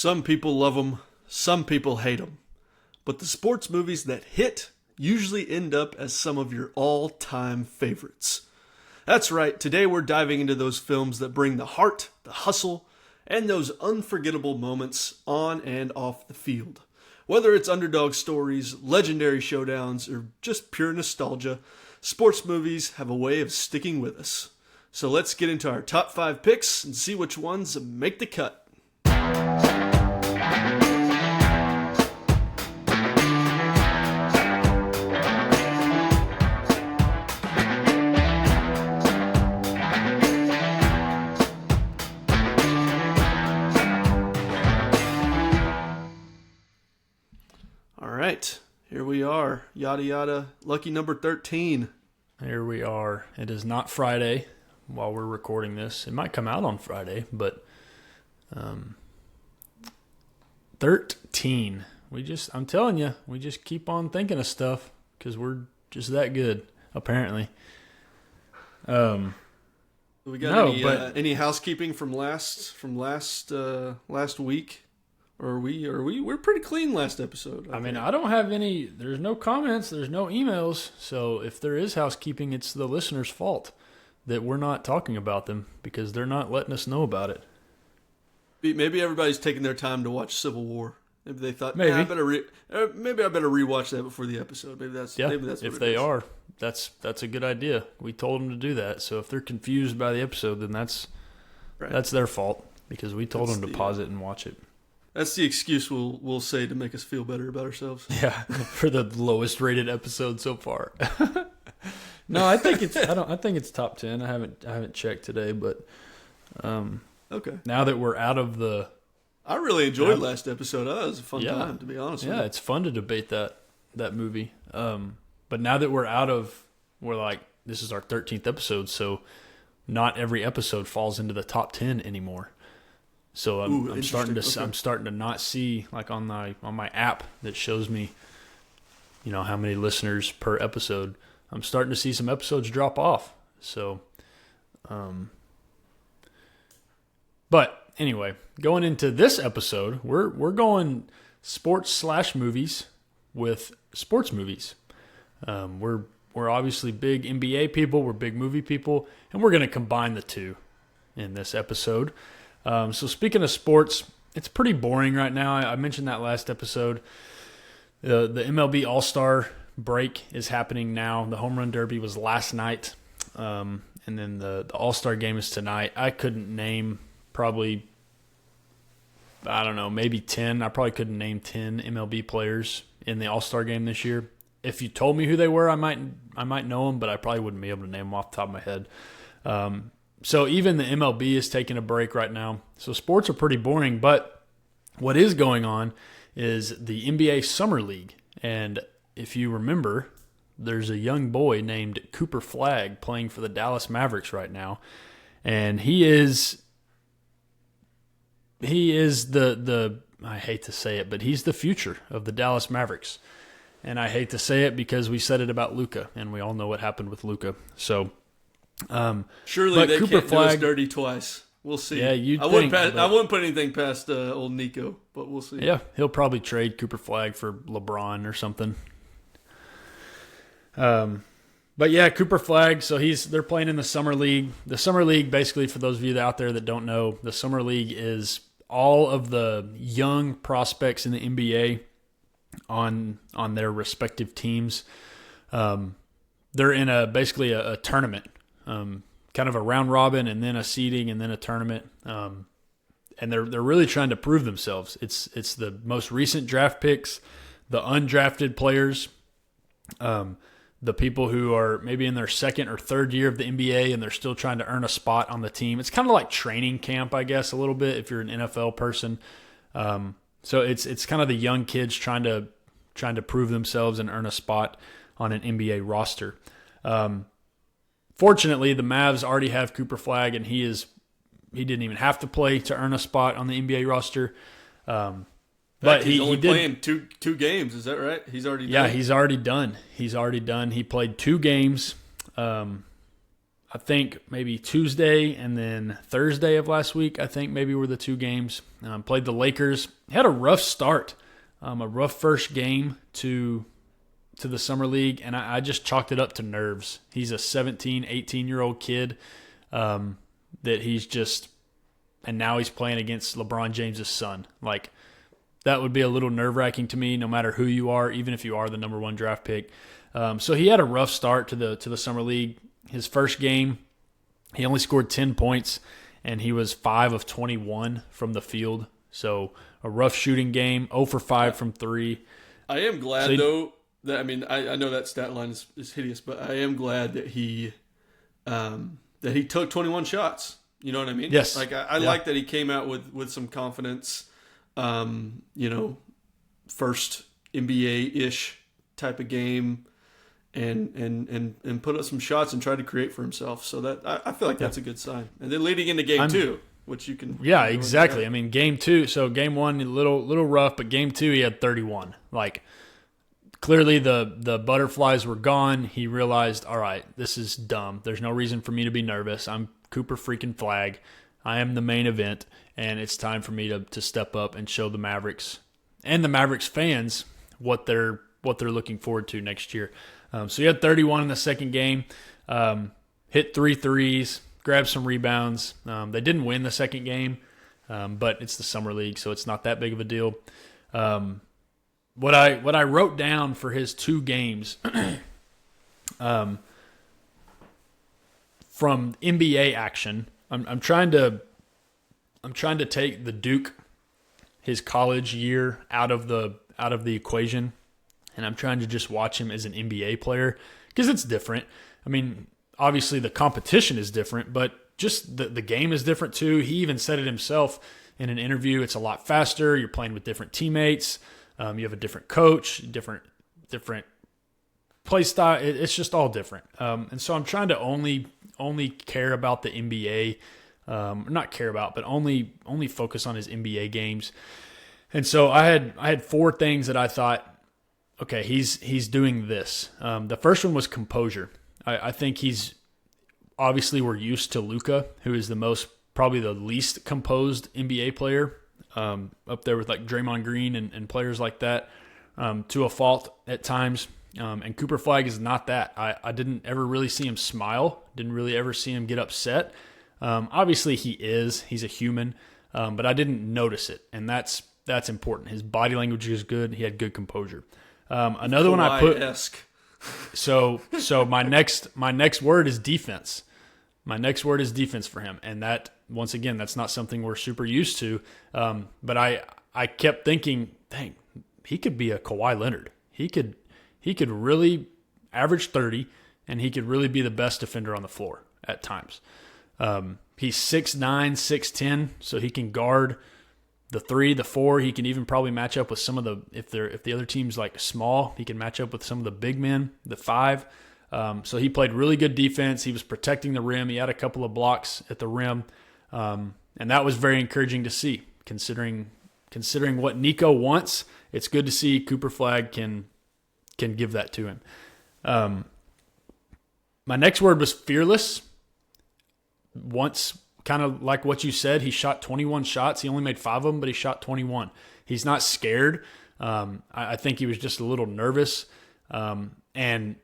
Some people love them, some people hate them. But the sports movies that hit usually end up as some of your all-time favorites. That's right, today we're diving into those films that bring the heart, the hustle, and those unforgettable moments on and off the field. Whether it's underdog stories, legendary showdowns, or just pure nostalgia, sports movies have a way of sticking with us. So let's get into our top 5 picks and see which ones make the cut. Here we are, yada yada, lucky number 13. Here we are. It is not Friday while we're recording this. It might come out on Friday, but 13. I'm telling you, we just keep on thinking of stuff because we're just that good, apparently. We got any housekeeping from last week? Or we're pretty clean last episode. I mean, I don't have any, there's no comments, there's no emails. So if there is housekeeping, it's the listener's fault that we're not talking about them because they're not letting us know about it. Maybe everybody's taking their time to watch Civil War. Maybe they thought, maybe I better rewatch that before the episode. Maybe that's what if they are, that's a good idea. We told them to do that. So if they're confused by the episode, then that's their fault because we told them to pause it and watch it. That's the excuse we'll say to make us feel better about ourselves. Yeah, for the lowest rated episode so far. No, I think it's top 10. I haven't checked today, but okay. Now that we're out of the, I really enjoyed last episode. That was a fun time, to be honest with you. Yeah, it's fun to debate that movie. But now that we're like, this is our 13th episode, so not every episode falls into the top 10 anymore. So I'm starting to not see, like on my app that shows me, how many listeners per episode. I'm starting to see some episodes drop off. So, but anyway, going into this episode, we're going sports/movies with sports movies. We're obviously big NBA people. We're big movie people, and we're going to combine the two in this episode. So speaking of sports, it's pretty boring right now. I mentioned that last episode. The MLB All-Star break is happening now. The Home Run Derby was last night, and then the All-Star game is tonight. I couldn't name maybe 10. I probably couldn't name 10 MLB players in the All-Star game this year. If you told me who they were, I might know them, but I probably wouldn't be able to name them off the top of my head. So even the MLB is taking a break right now. So sports are pretty boring, but what is going on is the NBA Summer League. And if you remember, there's a young boy named Cooper Flagg playing for the Dallas Mavericks right now. And he is the I hate to say it, but he's the future of the Dallas Mavericks. And I hate to say it because we said it about Luka, and we all know what happened with Luka. So surely they can't do us dirty twice. We'll see. Yeah, I wouldn't put anything past old Nico, but we'll see. Yeah, he'll probably trade Cooper Flagg for LeBron or something. But yeah, Cooper Flagg. So they're playing in the Summer League. The Summer League, basically, for those of you out there that don't know, the Summer League is all of the young prospects in the NBA on their respective teams. They're in basically a tournament. Kind of a round robin and then a seeding and then a tournament. And they're really trying to prove themselves. It's the most recent draft picks, the undrafted players, the people who are maybe in their second or third year of the NBA and they're still trying to earn a spot on the team. It's kind of like training camp, I guess, a little bit if you're an NFL person. So it's kind of the young kids trying to prove themselves and earn a spot on an NBA roster. Fortunately, the Mavs already have Cooper Flagg, and he didn't even have to play to earn a spot on the NBA roster. But he's only playing two games. Is that right? He's already done. Yeah, he's already done. He played 2 games. I I think maybe Tuesday and then Thursday of last week, I think maybe were the two games. Played the Lakers. Had a rough start, a rough first game to the Summer League, and I just chalked it up to nerves. He's a 17, 18-year-old kid that he's just – and now he's playing against LeBron James' son. Like, that would be a little nerve-wracking to me no matter who you are, even if you are the number one draft pick. So he had a rough start to the Summer League. His first game, he only scored 10 points, and he was 5 of 21 from the field. So a rough shooting game, 0 for 5 from 3. I am glad, though, that I know that stat line is hideous, but I am glad that he took 21 shots. You know what I mean? Yes. Like I like that he came out with some confidence. First NBA-ish type of game. And put up some shots and try to create for himself. So that I feel like that's a good sign. And then leading into game 2, which you can. Yeah, exactly. I mean, game 2. So game 1, a little rough, but game 2 he had 31. Like, clearly the butterflies were gone. He realized, all right, this is dumb. There's no reason for me to be nervous. I'm Cooper freaking Flagg. I am the main event, and it's time for me to step up and show the Mavericks and the Mavericks fans what they're looking forward to next year. So he had 31 in the second game, hit 3 threes, grabbed some rebounds. They didn't win the second game, but it's the Summer League, so it's not that big of a deal. What I wrote down for his 2 games from NBA action, I'm trying to take the Duke, his college year, out of the equation. And I'm trying to just watch him as an NBA player because it's different. I mean, obviously the competition is different, but just the game is different too. He even said it himself in an interview. It's a lot faster. You're playing with different teammates. You have a different coach, different play style. It's just all different. And so I'm trying to only care about the NBA, not care about, but only focus on his NBA games. And so I had 4 things that I thought, okay, he's doing this. The first one was composure. I think he's obviously we're used to Luka, who is probably the least composed NBA player, up there with like Draymond Green and players like that, to a fault at times. And Cooper Flagg is not that. I didn't ever really see him smile. Didn't really ever see him get upset. Obviously he's a human, but I didn't notice it, and that's important. His body language is good. He had good composure. Another one I put. So my next word is defense. My next word is defense for him, and that once again that's not something we're super used to. But I kept thinking, dang, he could be a Kawhi Leonard. He could really average 30, and he could really be the best defender on the floor at times. He's 6'9", 6'10", so he can guard the 3, the 4. He can even probably match up with some of the if the other team's like small, he can match up with some of the big men, the 5. So he played really good defense. He was protecting the rim. He had a couple of blocks at the rim, and that was very encouraging to see. Considering what Nico wants, it's good to see Cooper Flagg can give that to him. My next word was fearless. Once, kind of like what you said, he shot 21 shots. He only made 5 of them, but he shot 21. He's not scared. I think he was just a little nervous. And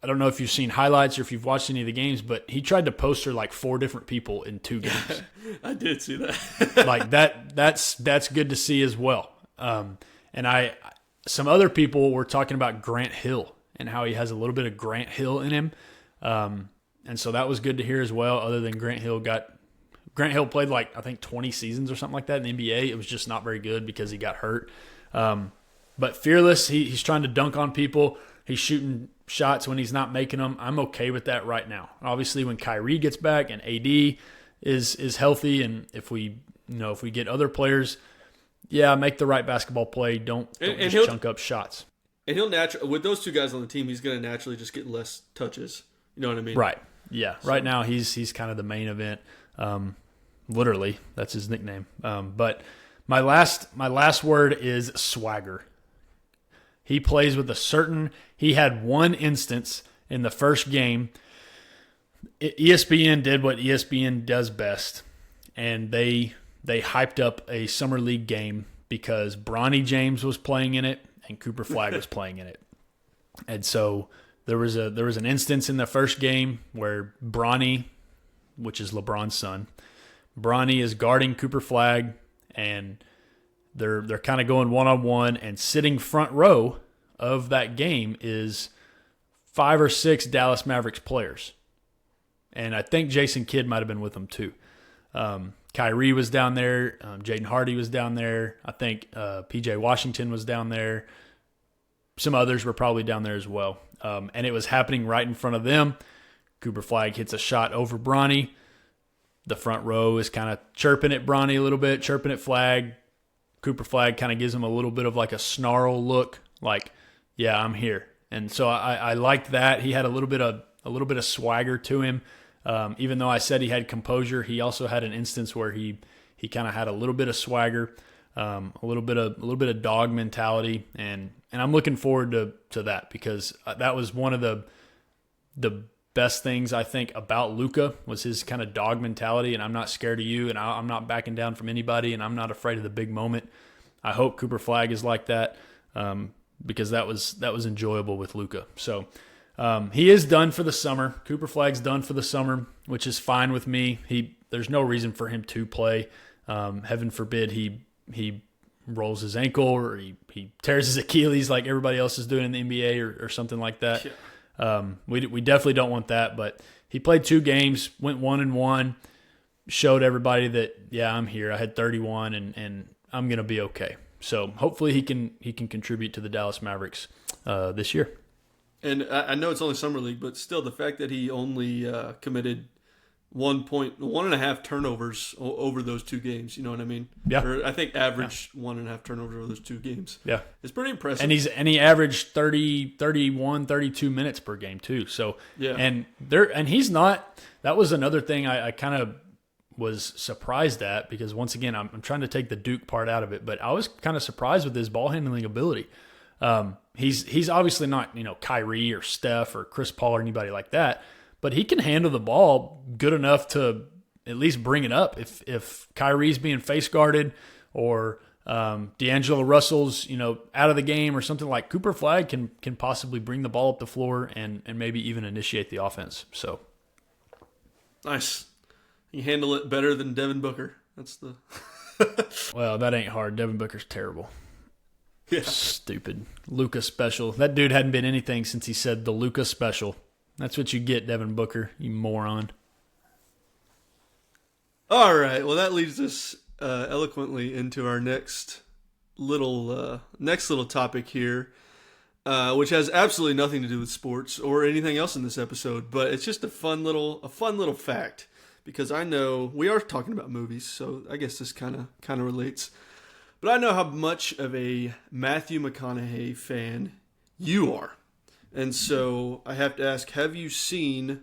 I don't know if you've seen highlights or if you've watched any of the games, but he tried to poster like 4 different people in 2 games. I did see that. Like that's good to see as well. And some other people were talking about Grant Hill and how he has a little bit of Grant Hill in him. And so that was good to hear as well, other than Grant Hill played like, I think 20 seasons or something like that in the NBA. It was just not very good because he got hurt. But fearless, he's trying to dunk on people. He's shooting shots when he's not making them. I'm okay with that right now. Obviously, when Kyrie gets back and AD is healthy, and if we get other players, make the right basketball play. Don't just chunk up shots. And he'll naturally, with those 2 guys on the team, he's going to naturally just get less touches. You know what I mean? Right. Yeah. So. Right now, he's kind of the main event. Literally, that's his nickname. But my last word is swagger. He plays with he had one instance in the first game ESPN did what ESPN does best, and they hyped up a summer league game because Bronny James was playing in it and Cooper Flagg was playing in it. And so there was an instance in the first game where Bronny, which is LeBron's son, Bronny is guarding Cooper Flagg, and they're kind of going one-on-one, and sitting front row of that game is 5 or 6 Dallas Mavericks players. And I think Jason Kidd might have been with them too. Kyrie was down there. Jaden Hardy was down there. I think P.J. Washington was down there. Some others were probably down there as well. And it was happening right in front of them. Cooper Flagg hits a shot over Bronny. The front row is kind of chirping at Bronny a little bit, chirping at Flagg. Cooper Flagg kind of gives him a little bit of like a snarl look, like, yeah, I'm here. And so I liked that. He had a little bit of swagger to him. Even though I said he had composure, he also had an instance where he kind of had a little bit of swagger, a little bit of dog mentality, and I'm looking forward to that, because that was one of the best things I think about Luka was his kind of dog mentality, and I'm not scared of you, and I'm not backing down from anybody, and I'm not afraid of the big moment. I hope Cooper Flagg is like that, because that was enjoyable with Luka. So. He is done for the summer. Cooper Flagg's done for the summer, which is fine with me. There's no reason for him to play. Heaven forbid he rolls his ankle or he tears his Achilles like everybody else is doing in the NBA or something like that. Yeah. We definitely don't want that. But he played 2 games, went 1-1, showed everybody that, yeah, I'm here. I had 31 and I'm gonna be okay. So hopefully he can contribute to the Dallas Mavericks this year. And I know it's only summer league, but still, the fact that he only committed 1.5 turnovers over those 2 games, you know what I mean? Yeah. Or I think average 1.5 turnovers over those 2 games. Yeah. It's pretty impressive. And he averaged 30, 31, 32 minutes per game too. So yeah. And he's not. That was another thing I kind of was surprised at, because once again I'm trying to take the Duke part out of it, but I was kind of surprised with his ball handling ability. He's obviously not, Kyrie or Steph or Chris Paul or anybody like that, but he can handle the ball good enough to at least bring it up. If Kyrie's being face guarded or D'Angelo Russell's, out of the game or something, like Cooper Flagg can possibly bring the ball up the floor and maybe even initiate the offense. So nice. You handle it better than Devin Booker. That's the well, that ain't hard. Devin Booker's terrible. Yeah. Stupid. Luka special. That dude hadn't been anything since he said the Luka special. That's what you get, Devin Booker, you moron. All right. Well, that leads us eloquently into our next little topic here, which has absolutely nothing to do with sports or anything else in this episode, but it's just a fun little fact, because I know we are talking about movies, so I guess this kind of relates. But I know how much of a Matthew McConaughey fan you are. And so I have to ask, have you seen,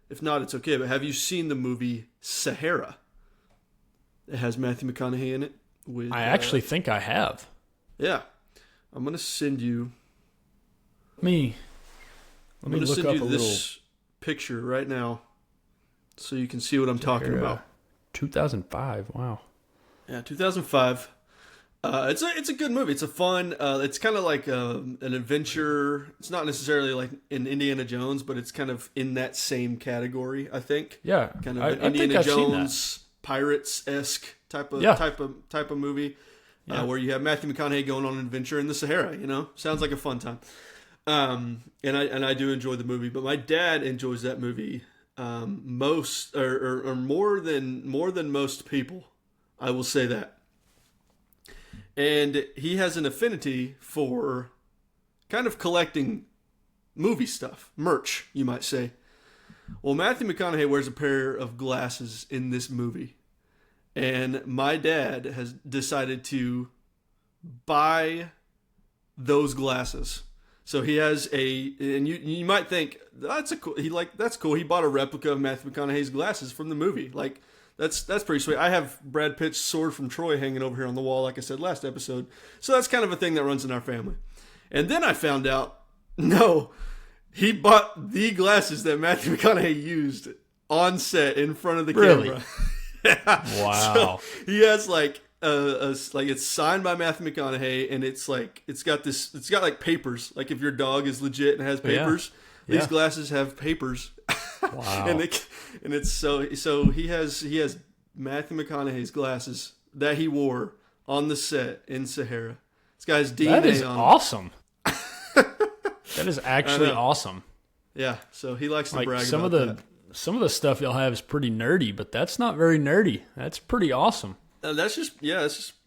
if not, it's okay, but have you seen the movie Sahara? It has Matthew McConaughey in it. I actually think I have. Yeah. I'm going to send you. Let me I'm going to look send up you a this picture right now so you can see what I'm talking about. 2005. Wow. Yeah, 2005. It's a good movie. It's a fun. It's kind of like an adventure. It's not necessarily like in Indiana Jones, but it's kind of in that same category, I think. Yeah, kind of an Indiana Jones Pirates-esque type of movie, where you have Matthew McConaughey going on an adventure in the Sahara. Sounds like a fun time. And I do enjoy the movie, but my dad enjoys that movie most or more than most people. I will say that. And he has an affinity for kind of collecting movie stuff, merch, you might say. Well, Matthew McConaughey wears a pair of glasses in this movie. And my dad has decided to buy those glasses. So he has and you might think that's cool. He bought a replica of Matthew McConaughey's glasses from the movie. Like, that's pretty sweet. I have Brad Pitt's sword from Troy hanging over here on the wall, like I said last episode. So that's kind of a thing that runs in our family. And then I found out, no, He bought the glasses that Matthew McConaughey used on set in front of the Really? camera. Yeah. Wow. So he has like like it's signed by Matthew McConaughey, and it's got like papers. Like if your dog is legit and has papers, these glasses have papers. Wow. and it's so he has Matthew McConaughey's glasses that he wore on the set in Sahara. This guy's DNA That is on awesome. That is actually awesome. Yeah, so he likes to Like brag some about of that. some of the stuff y'all have is pretty nerdy, but that's not very nerdy. That's pretty awesome. That's just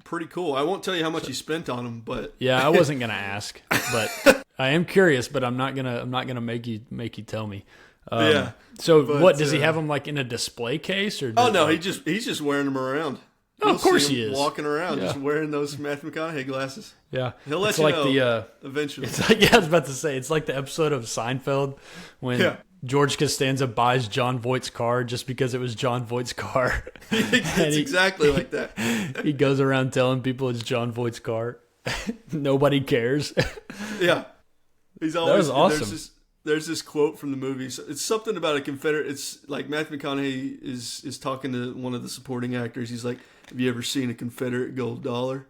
pretty cool. I won't tell you how much he spent on them, but Yeah, I wasn't gonna ask, but I am curious. But I'm not gonna make you tell me. yeah. So But, what does he have them like in a display case or? Oh no, like, he's just wearing them around. Oh, of course see he him is. walking around, Yeah. just wearing those Matthew McConaughey glasses. Yeah, He'll let it's you like know eventually. It's like, yeah, I was about to say it's like the episode of Seinfeld when George Costanza buys John Voight's car just because it was John Voight's car. It's exactly like that. He goes around telling people it's John Voight's car. Nobody cares. Yeah, he's always was awesome. There's this quote from the movie. It's something about a Confederate. It's like Matthew McConaughey is talking to one of the supporting actors. He's like, "Have you ever seen a Confederate gold dollar?"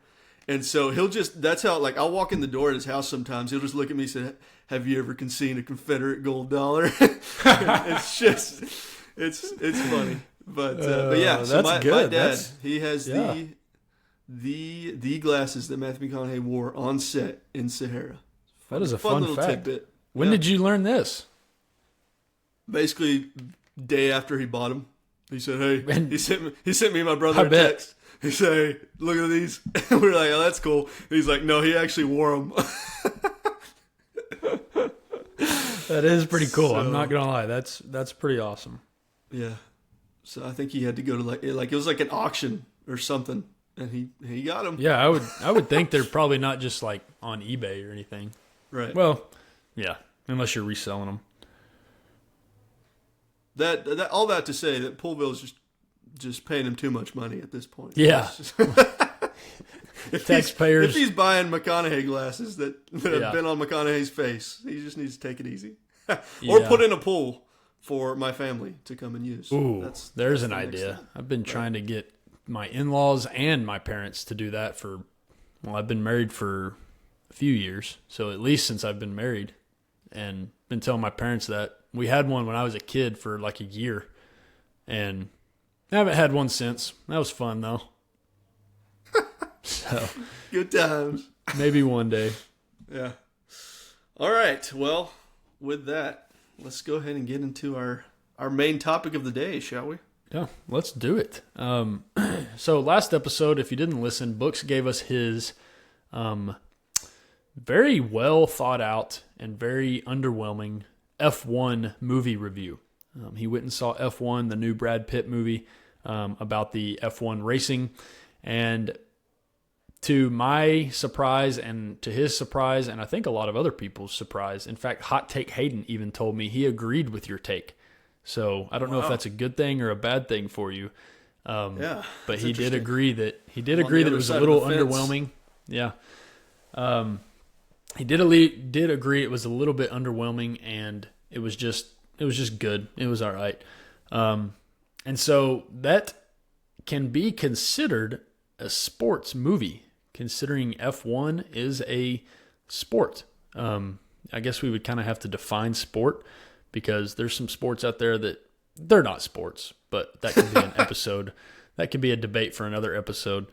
And so that's how, like, I'll walk in the door at his house sometimes. He'll just look at me and say, "Have you ever seen a Confederate gold dollar?" It's just, it's funny. But yeah, so that's my good. dad, he has yeah. the glasses that Matthew McConaughey wore on set in Sahara. That is a Fun fun little fact. tidbit. When did you learn this? Basically, day after he bought them, he said, "Hey," And- he sent me and my brother I a bet. text. He said, "Hey, look at these." And we're like, "Oh, that's cool." And he's like, "No, he actually wore them." That is pretty cool. I'm So- not gonna lie. That's pretty awesome. Yeah. So I think he had to go to like it was like an auction or something, and he got them. Yeah, I would think they're probably not just like on eBay or anything. Right. Well, yeah, unless you're reselling them. That all that to say that Pullville's just paying him too much money at this point. Yeah. It's just- Taxpayers. If he's buying McConaughey glasses that Yeah. have been on McConaughey's face, he just needs to take it easy, or Yeah. put in a pool for my family to come and use. Ooh, That's there's the an next idea. thing. I've been trying to get my in-laws and my parents to do that I've been married for a few years, so at least since I've been married, and been telling my parents that. We had one when I was a kid for like a year, and I haven't had one since. That was fun though. So Good times. maybe one day. Yeah. All right. Well, with that, let's go ahead and get into our main topic of the day, shall we? Yeah, let's do it. So last episode, if you didn't listen, Books gave us his very well thought out and very underwhelming F1 movie review. He went and saw F1, the new Brad Pitt movie about the F1 racing, and to my surprise and to his surprise, and I think a lot of other people's surprise, in fact, Hot Take Hayden even told me he agreed with your take. So I don't know if that's a good thing or a bad thing for you. Yeah. But he did agree that it other was a side of little the fence. underwhelming. Yeah. He did agree it was a little bit underwhelming, and it was just good. It was all right. And so that can be considered a sports movie, considering F1 is a sport. I guess we would kind of have to define sport, because there's some sports out there that they're not sports, but that could be an episode. That could be a debate for another episode.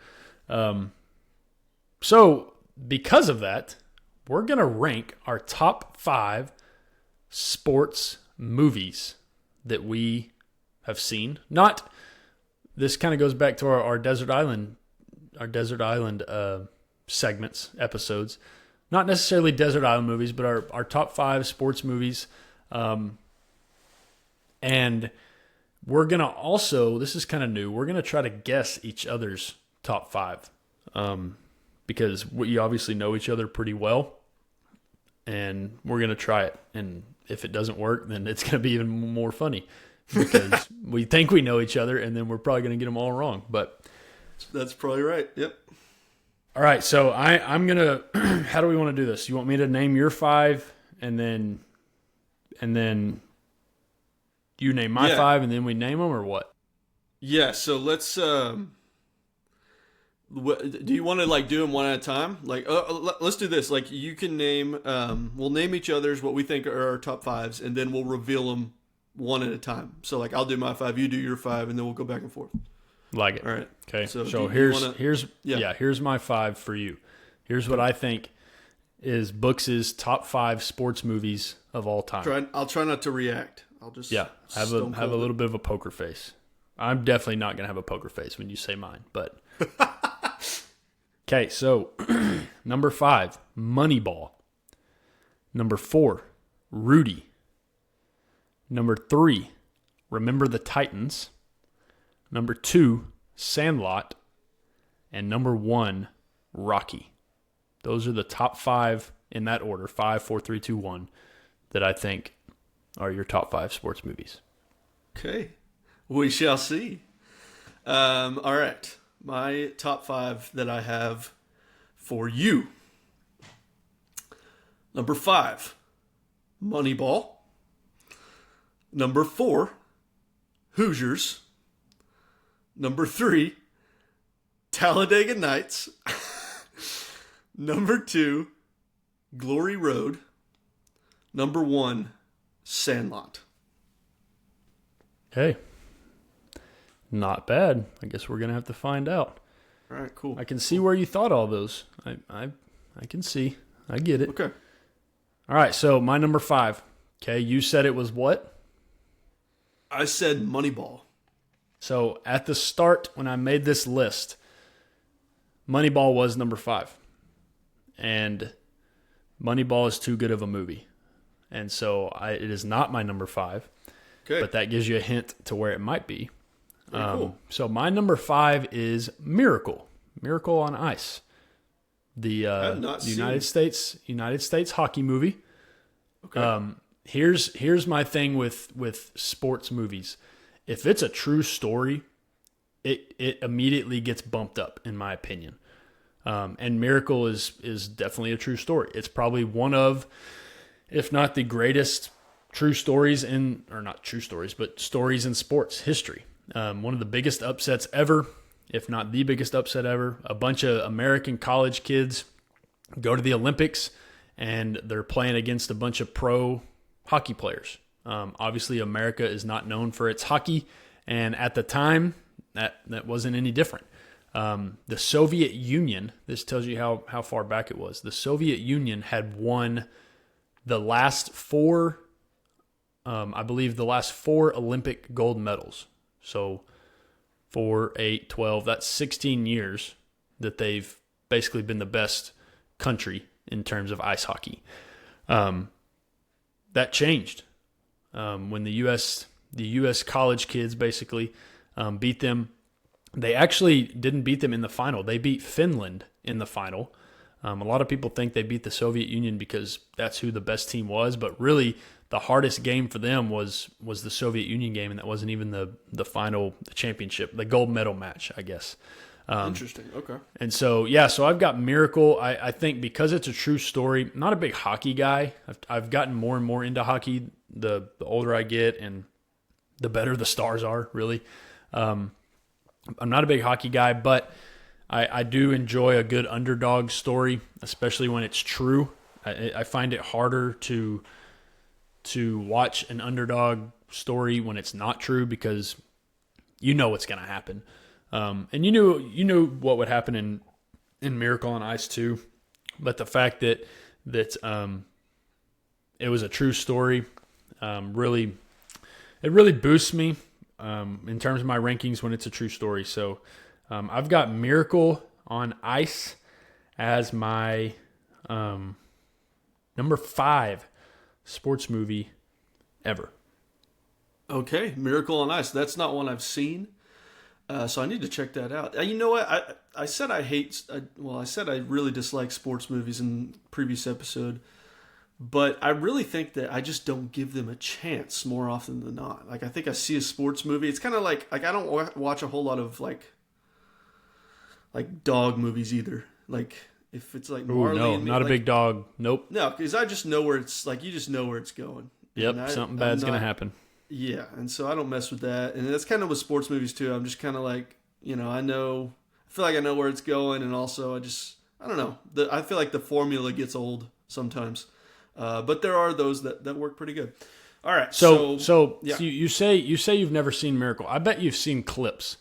So because of that, we're going to rank our top 5 sports movies that we have seen. This kind of goes back to our Desert Island segments, episodes. Not necessarily Desert Island movies, but our top 5 sports movies. And we're going to also, this is kind of new, we're going to try to guess each other's top 5. Because we obviously know each other pretty well. And we're going to try it. And if it doesn't work, then it's going to be even more funny. Because we think we know each other, and then we're probably going to get them all wrong. But That's probably right. Yep. all right, so I'm going to, how do we want to do this? You want me to name your 5, and then and then you name my 5, and then we name them, or what? Yeah, so let's do you want to like do them one at a time? Like, let's do this. Like, you can name. We'll name each other's what we think are our top 5s, and then we'll reveal them one at a time. So, like, I'll do my 5, you do your 5, and then we'll go back and forth. Like it. All right. Okay. So here's my 5 for you. Here's what I think is Books' top 5 sports movies of all time. I'll try not to react. I'll just have a little bit of a poker face. I'm definitely not gonna have a poker face when you say mine, but. Okay, so number 5, Moneyball. Number 4, Rudy. Number 3, Remember the Titans. Number 2, Sandlot. And number 1, Rocky. Those are the top 5 in that order, 5, 4, 3, 2, 1, that I think are your top 5 sports movies. Okay, we shall see. All right. My top 5 that I have for you. Number 5, Moneyball. Number 4, Hoosiers. Number 3, Talladega Nights. Number 2, Glory Road. Number 1, Sandlot. Hey. Not bad. I guess we're going to have to find out. All right, cool. I can see where you thought all those. I can see. I get it. Okay. All right, so my number 5. Okay, you said it was what? I said Moneyball. So at the start, when I made this list, Moneyball was number 5. And Moneyball is too good of a movie. And so it is not my number 5. Okay. But that gives you a hint to where it might be. Cool. So my number 5 is Miracle on Ice, the United States hockey movie. Okay. Here's my thing with sports movies. If it's a true story, it immediately gets bumped up, in my opinion. And Miracle is definitely a true story. It's probably one of, if not the greatest true stories not true stories, but stories in sports history. One of the biggest upsets ever, if not the biggest upset ever. A bunch of American college kids go to the Olympics, and they're playing against a bunch of pro hockey players. Obviously, America is not known for its hockey, and at the time, that wasn't any different. The Soviet Union, this tells you how far back it was. The Soviet Union had won the last 4, I believe the last 4 Olympic gold medals. So 4, 8, 12, that's 16 years that they've basically been the best country in terms of ice hockey. That changed when the U.S. college kids basically beat them. They actually didn't beat them in the final. They beat Finland in the final. A lot of people think they beat the Soviet Union because that's who the best team was, but really the hardest game for them was the Soviet Union game, and that wasn't even the final, the championship, the gold medal match, I guess. Interesting. Okay. And so, so I've got Miracle. I think because it's a true story, not a big hockey guy. I've gotten more and more into hockey the older I get and the better the stars are, really. I'm not a big hockey guy, but I do enjoy a good underdog story, especially when it's true. I find it harder to watch an underdog story when it's not true because you know what's going to happen. And you knew what would happen in Miracle on Ice too. But the fact that it was a true story really boosts me in terms of my rankings when it's a true story. So I've got Miracle on Ice as my number 5 sports movie ever. Okay, Miracle on Ice. That's not one I've seen, so I need to check that out. You know what? I said I really dislike sports movies in the previous episode, but I really think that I just don't give them a chance more often than not. Like, I think I see a sports movie. It's kind of like I don't watch a whole lot of like dog movies either. Like, if it's like Marley and Me, not a big dog. Nope. No, because I just know where it's like, you just know where it's going. Yep, something bad's going to happen. Yeah, and so I don't mess with that. And that's kind of with sports movies too. I'm just kind of like, I feel like I know where it's going, and also I don't know. I feel like the formula gets old sometimes. But there are those that work pretty good. All right. So yeah. you say you've never seen Miracle. I bet you've seen clips.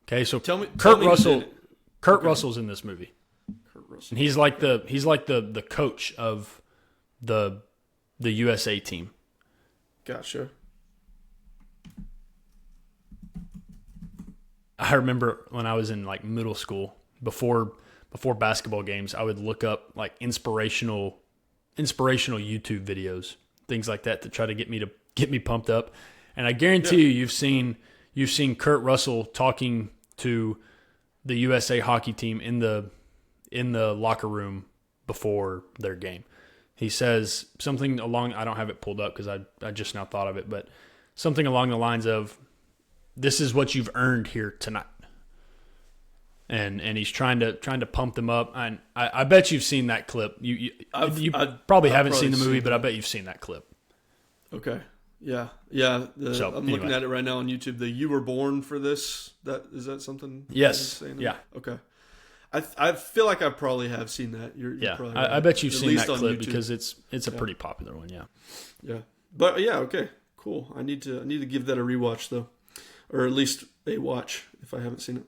Okay, so Kurt Russell's in this movie. Kurt Russell. And he's like the coach of the USA team. Gotcha. I remember when I was in like middle school, before basketball games, I would look up like inspirational YouTube videos, things like that, to try to get me pumped up. And I guarantee you've seen Kurt Russell talking to the USA hockey team in the locker room before their game. He says something along, I don't have it pulled up because I just now thought of it, but something along the lines of, "This is what you've earned here tonight." And he's trying to pump them up. And I bet you've seen that clip. You probably haven't seen the movie, but I bet you've seen that clip. Okay. Yeah. I'm looking at it right now on YouTube. You were born for this. Is that something? Yes. Yeah. Okay. I feel like I probably have seen that. You're probably right. I bet you've seen that clip YouTube. because it's a pretty popular one. Yeah. Yeah. But yeah. Okay. Cool. I need to give that a rewatch though, or at least a watch if I haven't seen it.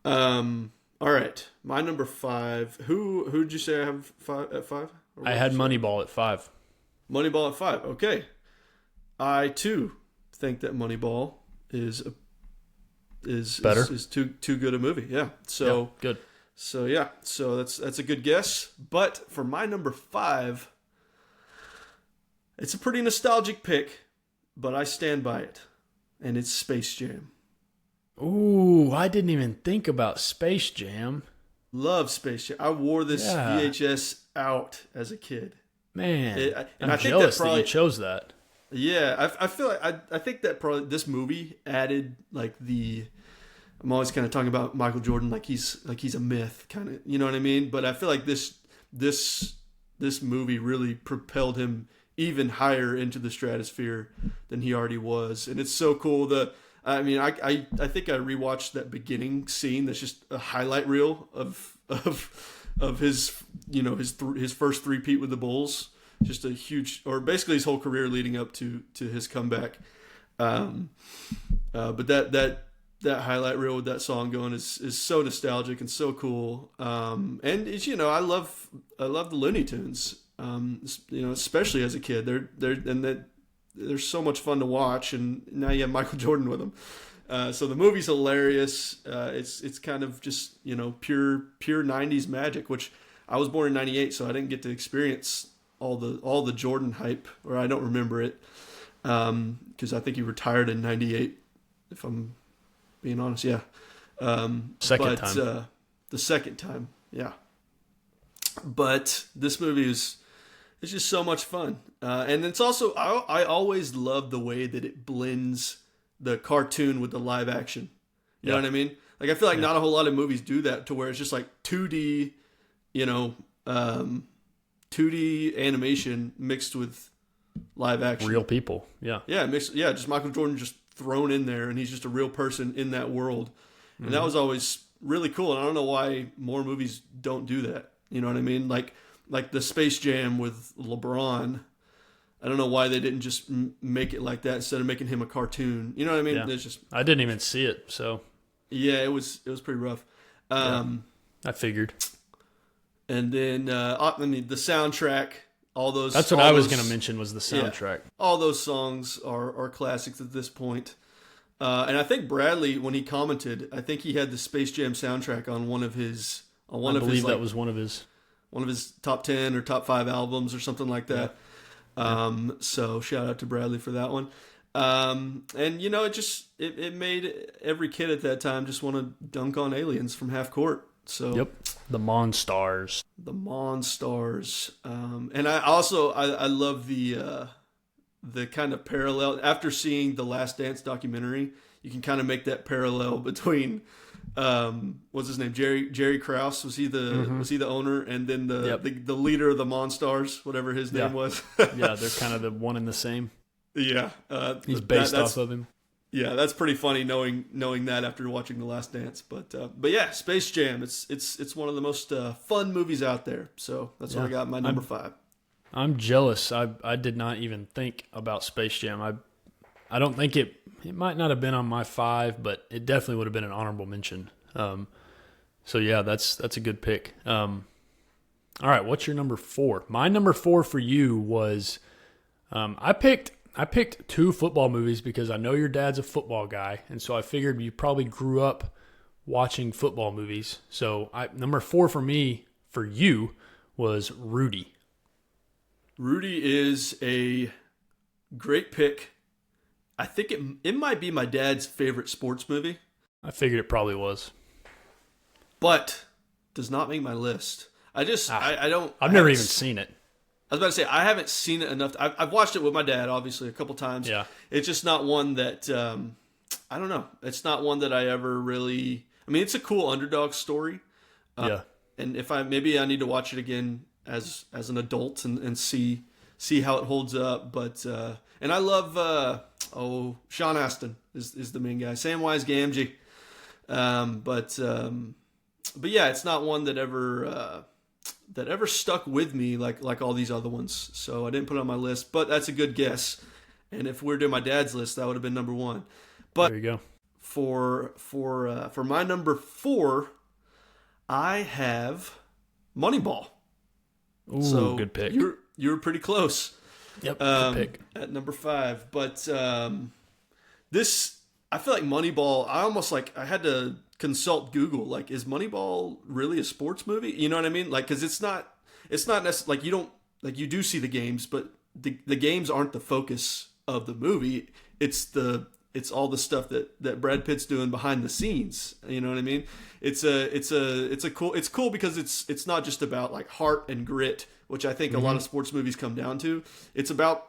All right. My number 5. Who'd you say I have at 5? I had Moneyball at 5. Moneyball at 5. Okay. I too think that Moneyball is better. Is too good a movie. Yeah. So yeah, good. So yeah. So that's a good guess. But for my number 5, it's a pretty nostalgic pick, but I stand by it, and it's Space Jam. Ooh, I didn't even think about Space Jam. Love Space Jam. I wore this VHS out as a kid. Man, I'm jealous that you chose that. Yeah, I feel like I think that probably this movie added like I'm always kind of talking about Michael Jordan like he's a myth, kind of, you know what I mean? But I feel like this movie really propelled him even higher into the stratosphere than he already was, and it's so cool. I think I rewatched that beginning scene. That's just a highlight reel of his his first three-peat with the Bulls. Just a huge, or basically his whole career leading up to his comeback. But that highlight reel with that song going is so nostalgic and so cool. And it's, I love the Looney Tunes. Especially as a kid, they're so much fun to watch, and now you have Michael Jordan with them. So the movie's hilarious. It's kind of just pure 90s magic, which I was born in 98, so I didn't get to experience all the Jordan hype, or I don't remember it, because I think he retired in 98, if I'm being honest. Yeah. Second time. The second time, yeah. But this movie it's just so much fun. And it's also, I always love the way that it blends the cartoon with the live action. You know what I mean? Like, I feel like not a whole lot of movies do that, to where it's just like 2D, 2D animation mixed with live action. Real people. Yeah. Yeah. Just Michael Jordan just thrown in there, and he's just a real person in that world. And that was always really cool. And I don't know why more movies don't do that. You know what I mean? Like the Space Jam with LeBron. I don't know why they didn't just make it like that instead of making him a cartoon. You know what I mean? Yeah. There's just, I didn't even see it, so yeah, it was pretty rough. I figured. And then the soundtrack, all those. That's what I was going to mention, was the soundtrack. Yeah, all those songs are classics at this point. And I think Bradley, when he commented, I think he had the Space Jam soundtrack on one of his. I believe that was one of his top 10 or top 5 albums or something like that. So shout out to Bradley for that one. And it made every kid at that time just want to dunk on aliens from half court. So yep, the Monstars. And I also I love the kind of parallel after seeing the Last Dance documentary. You can kind of make that parallel between What's his name? Jerry Krause. Was he the owner? And then the leader of the Monstars, whatever his name was. Yeah, they're kind of the one and the same. Yeah, he's based off of him. Yeah, that's pretty funny knowing that after watching The Last Dance. But yeah, Space Jam. It's one of the most fun movies out there. So that's what I got my number 5. I'm jealous. I did not even think about Space Jam. I don't think it might not have been on my 5, but it definitely would have been an honorable mention. So yeah, that's a good pick. All right, what's your number 4? My number 4 for you was I picked 2 football movies because I know your dad's a football guy, and so I figured you probably grew up watching football movies. So number 4 for you was Rudy. Rudy is a great pick. I think it might be my dad's favorite sports movie. I figured it probably was. But does not make my list. I don't... I've never even seen it. I was about to say, I haven't seen it enough. I've watched it with my dad, obviously, a couple times. Yeah. It's just not one that... I don't know. It's not one that I ever really... I mean, it's a cool underdog story. Yeah. And maybe I need to watch it again as an adult and see how it holds up. But and I love Sean Astin is the main guy. Samwise Gamgee. But yeah, it's not one that ever stuck with me like all these other ones. So I didn't put it on my list, but that's a good guess. And if we're doing my dad's list, that would have been number 1. But there you go. For my number 4, I have Moneyball. Ooh, so good pick. You were pretty close. Yep, good pick. At number 5. But this, I feel like Moneyball, I had to consult Google. Like, is Moneyball really a sports movie? You know what I mean? Like, because it's not necessarily, like, you do see the games, but the games aren't the focus of the movie. It's all the stuff that Brad Pitt's doing behind the scenes. You know what I mean? It's cool because it's not just about like heart and grit, which I think a lot of sports movies come down to. It's about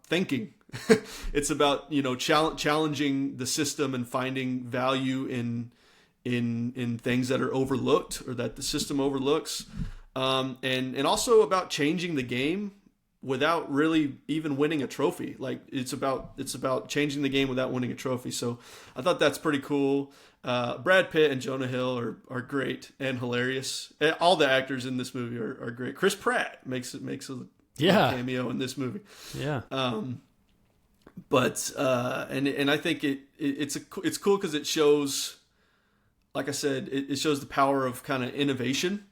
thinking. It's about, challenging the system and finding value in things that are overlooked or that the system overlooks. And also about changing the game without really even winning a trophy. Like it's about changing the game without winning a trophy. So I thought that's pretty cool. Brad Pitt and Jonah Hill are great and hilarious. All the actors in this movie are great. Chris Pratt makes a cameo in this movie. Yeah. But I think it's cool because it shows, like I said, it shows the power of kind of innovation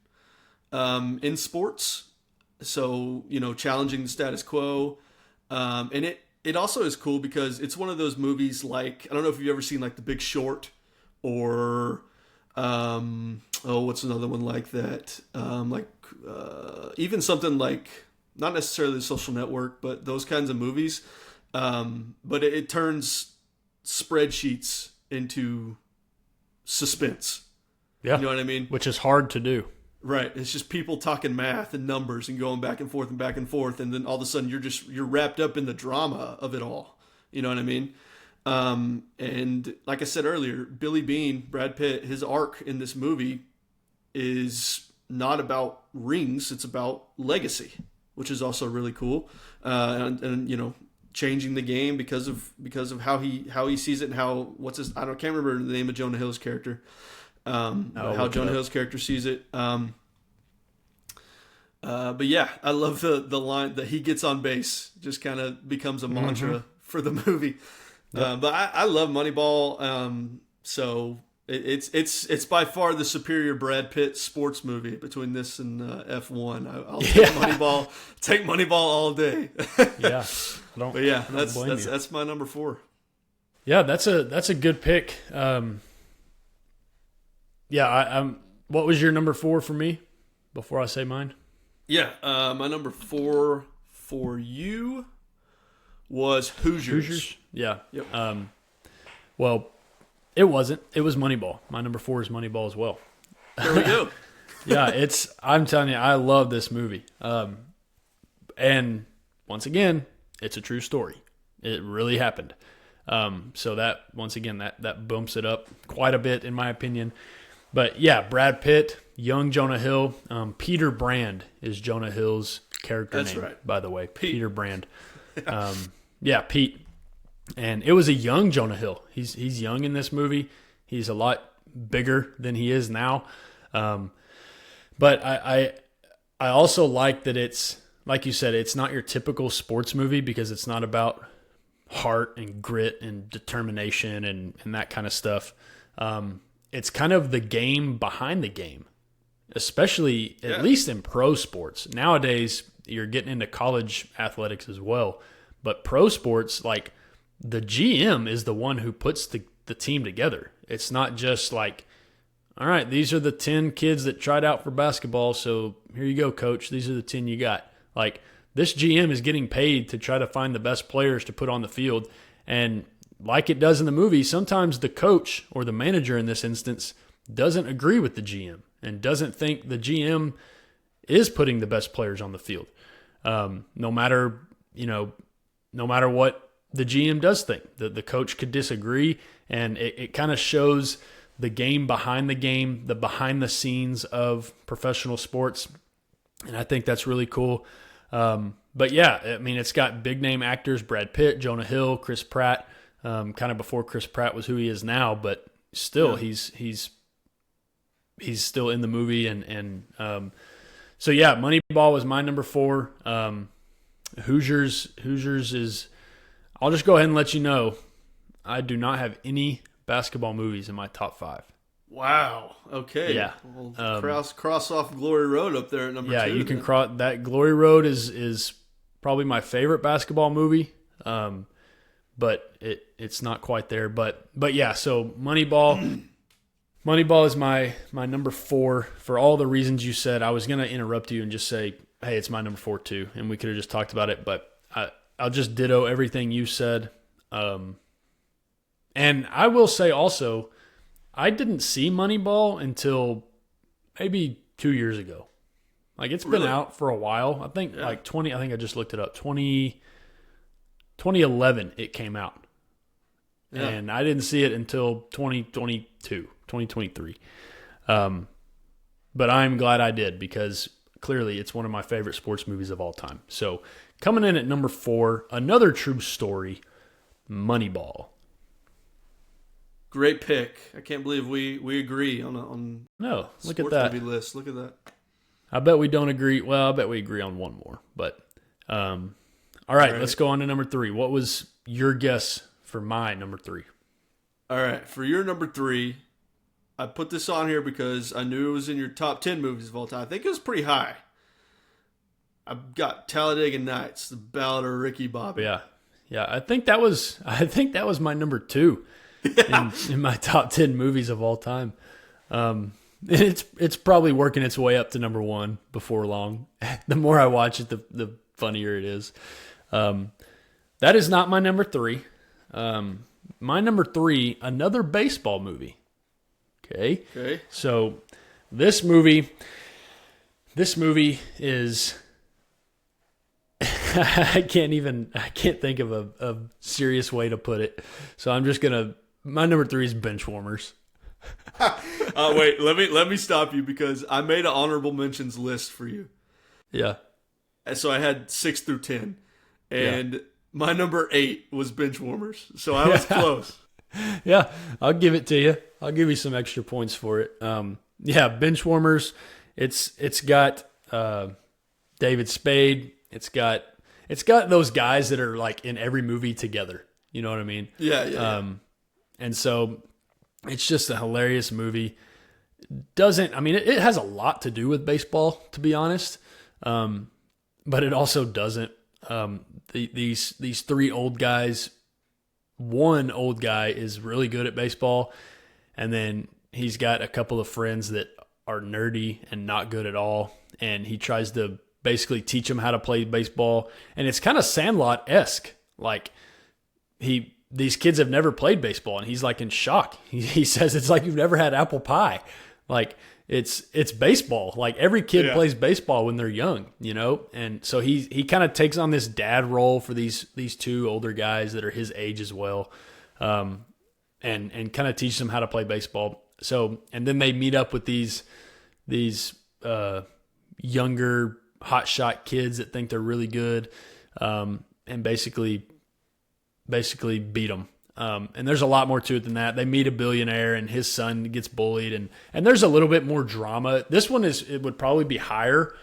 in sports. So, challenging the status quo. And it also is cool because it's one of those movies like, I don't know if you've ever seen like The Big Short or, what's another one like that? Even something like, not necessarily The Social Network, but those kinds of movies. But it turns spreadsheets into suspense. Yeah. You know what I mean? Which is hard to do. Right. It's just people talking math and numbers and going back and forth and back and forth. And then all of a sudden you're wrapped up in the drama of it all. You know what I mean? And like I said earlier, Billy Beane, Brad Pitt, his arc in this movie is not about rings. It's about legacy, which is also really cool. And changing the game because of how he sees it and I can't remember the name of Jonah Hill's character. How Jonah Hill's character sees it. But yeah, I love the line that he gets on base, just kind of becomes a mantra for the movie. Yep. But I love Moneyball. So it's by far the superior Brad Pitt sports movie between this and F1. I'll take Moneyball all day. Yeah. But yeah, that's my number 4. Yeah, that's a good pick. Yeah, what was your number 4 for me before I say mine? Yeah, my number 4 for you was Hoosiers. Yeah. Yep. Well, it wasn't. It was Moneyball. My number 4 is Moneyball as well. There we go. Yeah, I'm telling you, I love this movie. And once again, it's a true story. It really happened. So that, once again, that bumps it up quite a bit in my opinion. But yeah, Brad Pitt, young Jonah Hill. Peter Brand is Jonah Hill's character name, right. by the way. Peter Brand. Yeah, Pete. And it was a young Jonah Hill. He's young in this movie. He's a lot bigger than he is now. But I also like that it's, like you said, it's not your typical sports movie because it's not about heart and grit and determination and that kind of stuff. It's kind of the game behind the game, especially at least in pro sports. Nowadays, you're getting into college athletics as well. But pro sports, like the GM is the one who puts the team together. It's not just like, all right, these are the 10 kids that tried out for basketball, so here you go, coach. These are the 10 you got. Like, this GM is getting paid to try to find the best players to put on the field. And like it does in the movie, sometimes the coach or the manager in this instance doesn't agree with the GM and doesn't think the GM is putting the best players on the field. No matter what the GM does think. The coach could disagree, and it kind of shows the game behind the game, the behind the scenes of professional sports. And I think that's really cool. But yeah, I mean, it's got big name actors, Brad Pitt, Jonah Hill, Chris Pratt, kind of before Chris Pratt was who he is now, but still he's still in the movie. And so yeah, Moneyball was my number 4. Hoosiers is, I'll just go ahead and let you know, I do not have any basketball movies in my top 5. Wow. Okay. Yeah. Well, cross off Glory Road up there at number 2. Yeah, you can cross that. Glory Road is probably my favorite basketball movie, but it's not quite there. But yeah, so Moneyball is my number 4 for all the reasons you said. I was going to interrupt you and just say, hey, it's my number 4 too, and we could have just talked about it, but I'll just ditto everything you said. And I will say also, I didn't see Moneyball until maybe 2 years ago. Like, it's been out for a while. I think I think I just looked it up. 2011 it came out. Yeah. And I didn't see it until 2023. But I'm glad I did, because clearly it's one of my favorite sports movies of all time. So coming in at number 4, another true story, Moneyball. Great pick. I can't believe we agree on no. Look at sports that movie list. Look at that. I bet we don't agree. Well, I bet we agree on one more. But all right, let's go on to number 3. What was your guess for my number 3? All right, for your number 3, I put this on here because I knew it was in your top 10 movies of all time. I think it was pretty high. I've got Talladega Nights, The Ballad of Ricky Bobby. Yeah. I think that was my number 2 in my top 10 movies of all time. It's probably working its way up to number 1 before long. The more I watch it, the funnier it is. That is not my number 3. My number 3, another baseball movie. Okay. So this movie is I can't think of a serious way to put it. So I'm just my number 3 is Benchwarmers. Wait, let me stop you, because I made an honorable mentions list for you. Yeah. And so I had 6 through 10, and my number 8 was Benchwarmers. So I was close. Yeah, I'll give it to you. I'll give you some extra points for it. Benchwarmers. It's got David Spade. It's got those guys that are like in every movie together. You know what I mean? Yeah. And so it's just a hilarious movie. It has a lot to do with baseball, to be honest. But it also doesn't. These 3 old guys, one old guy is really good at baseball, and then he's got a couple of friends that are nerdy and not good at all, and he tries to basically teach them how to play baseball. And it's kind of Sandlot-esque. Like, these kids have never played baseball, and he's like in shock. He says it's like you've never had apple pie. Like, it's baseball. Like, every kid plays baseball when they're young, you know? And so he kind of takes on this dad role for these 2 older guys that are his age as well. and kind of teach them how to play baseball. So, and then they meet up with these younger hotshot kids that think they're really good, and basically beat them. And there's a lot more to it than that. They meet a billionaire and his son gets bullied, and there's a little bit more drama. This one it would probably be higher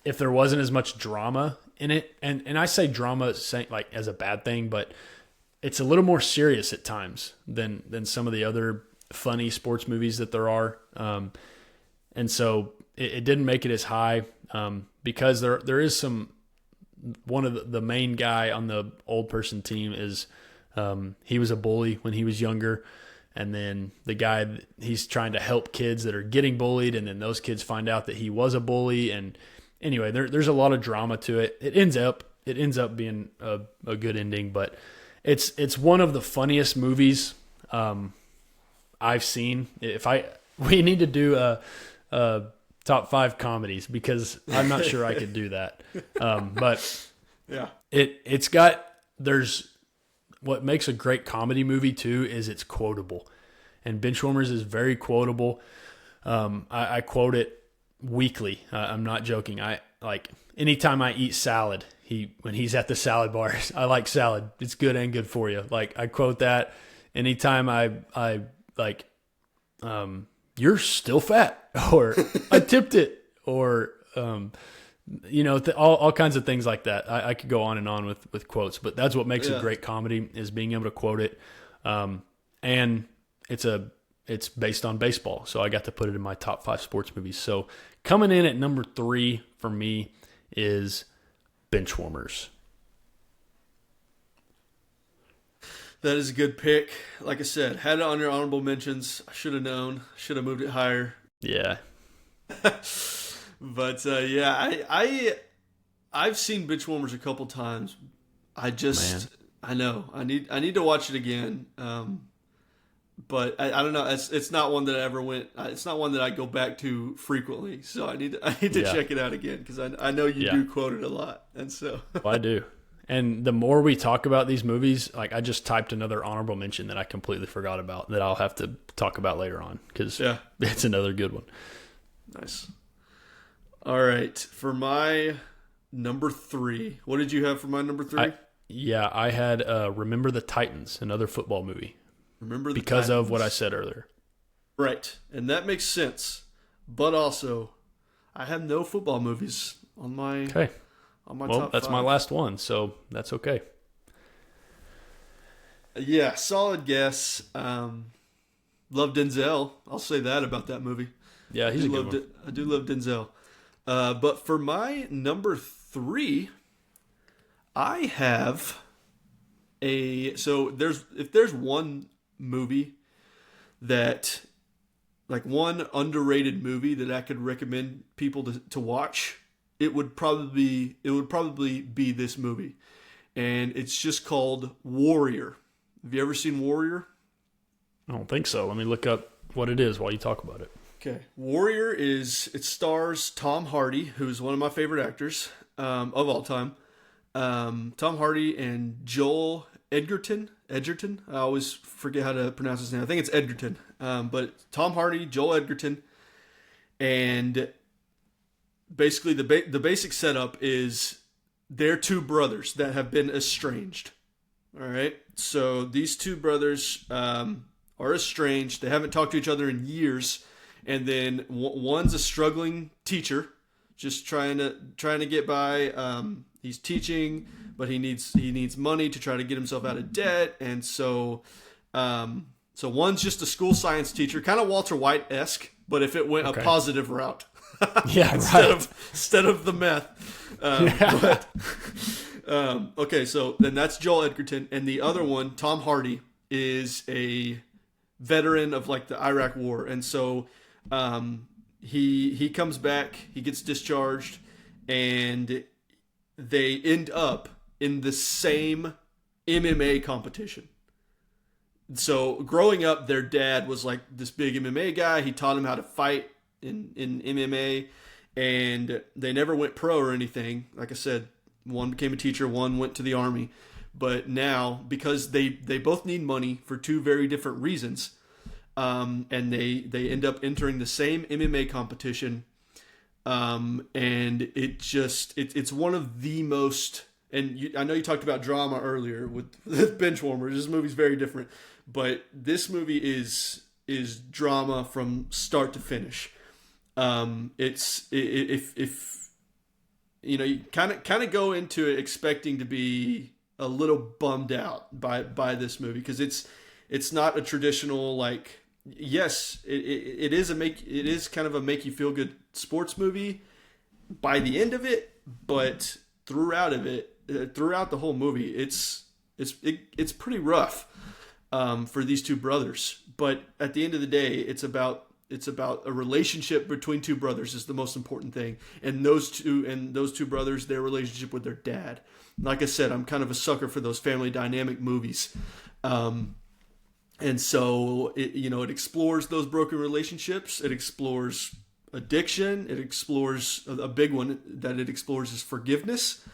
if there wasn't as much drama in it. And I say drama like as a bad thing, but it's a little more serious at times than some of the other funny sports movies that there are. And so it didn't make it as high because there is one of the main guy on the old person team is he was a bully when he was younger, and then the guy, he's trying to help kids that are getting bullied, and then those kids find out that he was a bully. And anyway, there's a lot of drama to it. It ends up being a good ending, but it's one of the funniest movies I've seen. We need to do a top 5 comedies because I'm not sure I could do that. But yeah, there's what makes a great comedy movie too is it's quotable, and Benchwarmers is very quotable. I quote it weekly. I'm not joking. I like anytime I eat salad, when he's at the salad bar, I like salad. It's good and good for you. Like I quote that anytime I like, you're still fat, or I tipped it, or all kinds of things like that. I could go on and on with quotes, but that's what makes a great comedy is being able to quote it. And it's based on baseball, so I got to put it in my top 5 sports movies. So coming in at number 3 for me is Benchwarmers. That is a good pick. Like I said, had it on your honorable mentions. I should have known. Should have moved it higher. Yeah. But I've seen Benchwarmers a couple times. I know I need to watch it again. But I don't know. It's not one that I ever went. It's not one that I go back to frequently. So I need to check it out again because I know you do quote it a lot, and so well, I do. And the more we talk about these movies, like I just typed another honorable mention that I completely forgot about that I'll have to talk about later on because it's another good one. Nice. All right. For my number 3, what did you have for my number 3? I had Remember the Titans, another football movie. Because of what I said earlier. Right. And that makes sense. But also, I have no football movies on my top 5. That's my last one, so that's okay. Yeah, solid guess. Love Denzel. I'll say that about that movie. Yeah, he's a good one. I do love Denzel. But for my number 3, I have if there's one movie that, like one underrated movie that I could recommend people to watch, it would probably be this movie. And it's just called Warrior. Have you ever seen Warrior? I don't think so. Let me look up what it is while you talk about it. Okay. Warrior it stars Tom Hardy, who's one of my favorite actors of all time. Tom Hardy and Joel Edgerton. I always forget how to pronounce his name. I think it's Edgerton. But Tom Hardy, Joel Edgerton, and basically the basic setup is they're two brothers that have been estranged. All right. So these two brothers are estranged. They haven't talked to each other in years. And then one's a struggling teacher, just trying to get by. He's teaching, but he needs money to try to get himself out of debt. And so one's just a school science teacher, kind of Walter White-esque, but if it went a positive route. Yeah, instead of the meth. Okay, so then that's Joel Edgerton, and the other one, Tom Hardy, is a veteran of like the Iraq War, and so he comes back, he gets discharged, and they end up in the same MMA competition. So growing up, their dad was like this big MMA guy. He taught him how to fight in MMA, and they never went pro or anything. Like I said, one became a teacher, one went to the army. But now, because they both need money for two very different reasons, and they end up entering the same MMA competition, and it's one of the most. And I know you talked about drama earlier with Benchwarmers. This movie's very different, but this movie is drama from start to finish. If you kind of go into it expecting to be a little bummed out by this movie, because it's not a traditional, like, yes, it is kind of a make you feel good sports movie by the end of it, but throughout the whole movie, it's pretty rough for these two brothers. But at the end of the day, it's about a relationship between two brothers is the most important thing, and those two brothers, their relationship with their dad. Like I said, I'm kind of a sucker for those family dynamic movies, and so it explores those broken relationships. It explores addiction. It explores a big one that it explores is forgiveness.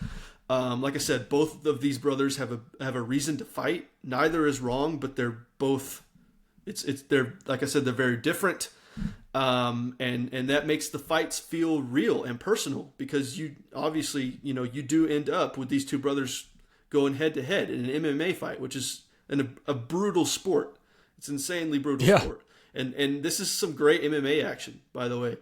Like I said, both of these brothers have a reason to fight. Neither is wrong, but they're both. They're, like I said, they're very different. And that makes the fights feel real and personal, because you obviously, you do end up with these two brothers going head to head in an MMA fight, which is a brutal sport. It's insanely brutal sport. And this is some great MMA action, by the way.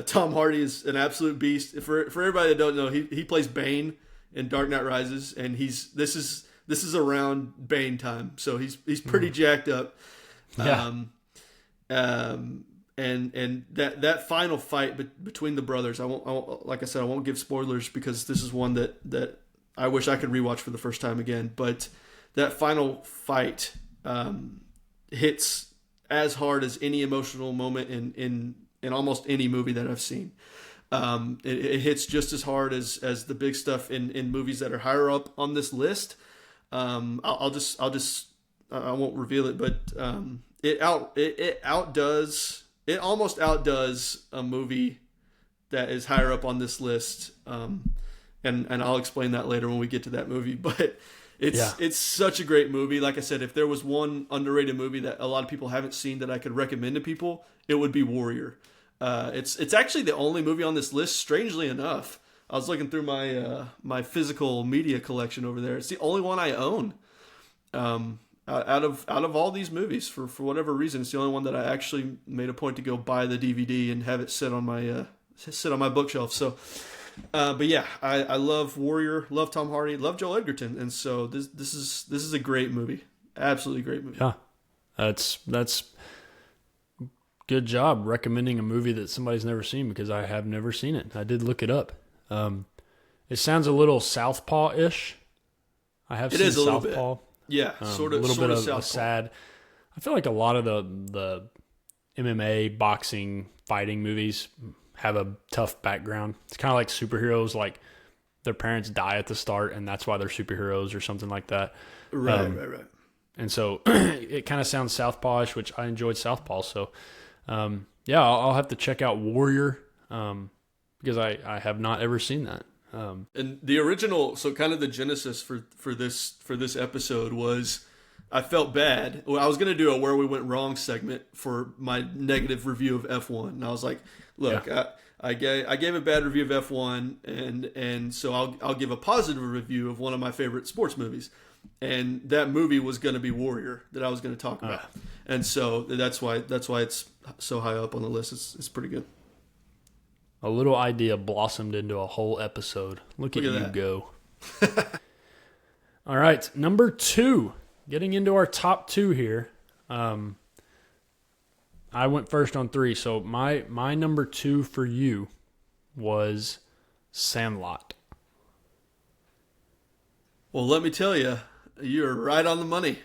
Tom Hardy is an absolute beast. For everybody that don't know, he plays Bane in Dark Knight Rises, and this is around Bane time, so he's pretty jacked up. And that final fight between the brothers, I won't, like I said, I won't give spoilers, because this is one that I wish I could rewatch for the first time again. But that final fight hits as hard as any emotional moment in almost any movie that I've seen. It hits just as hard as the big stuff in movies that are higher up on this list. I won't reveal it, but it almost outdoes a movie that is higher up on this list. And I'll explain that later when we get to that movie. But it's such a great movie. Like I said, if there was one underrated movie that a lot of people haven't seen that I could recommend to people, it would be Warrior. It's actually the only movie on this list, strangely enough. I was looking through my physical media collection over there. It's the only one I own. Out of all these movies, for whatever reason, it's the only one that I actually made a point to go buy the DVD and have it sit on my bookshelf. So, but yeah, I love Warrior, love Tom Hardy, love Joel Edgerton, and so this is a great movie, absolutely great movie. Yeah, that's good job recommending a movie that somebody's never seen, because I have never seen it. I did look it up. It sounds a little Southpaw-ish. I have seen Southpaw. Yeah, sort of. A little bit of Southpaw. a sad. I feel like a lot of the MMA, boxing, fighting movies have a tough background. It's kind of like superheroes, like their parents die at the start, and that's why they're superheroes or something like that. Right. And so it kind of sounds Southpaw-ish, which I enjoyed Southpaw. So, I'll have to check out Warrior, because I have not ever seen that. And the original, so kind of the genesis for this episode was, I felt bad. Well, I was going to do a Where We Went Wrong segment for my negative review of F1. And I was like, look, I gave a bad review of F1, and so I'll give a positive review of one of my favorite sports movies. And that movie was going to be Warrior, that I was going to talk about. And so that's why it's so high up on the list. It's pretty good. A little idea blossomed into a whole episode. Look at you that. go. All right, number 2. Getting into our top 2 here. I went first on 3, so my number 2 for you was Sandlot. Well, let me tell you, you're right on the money.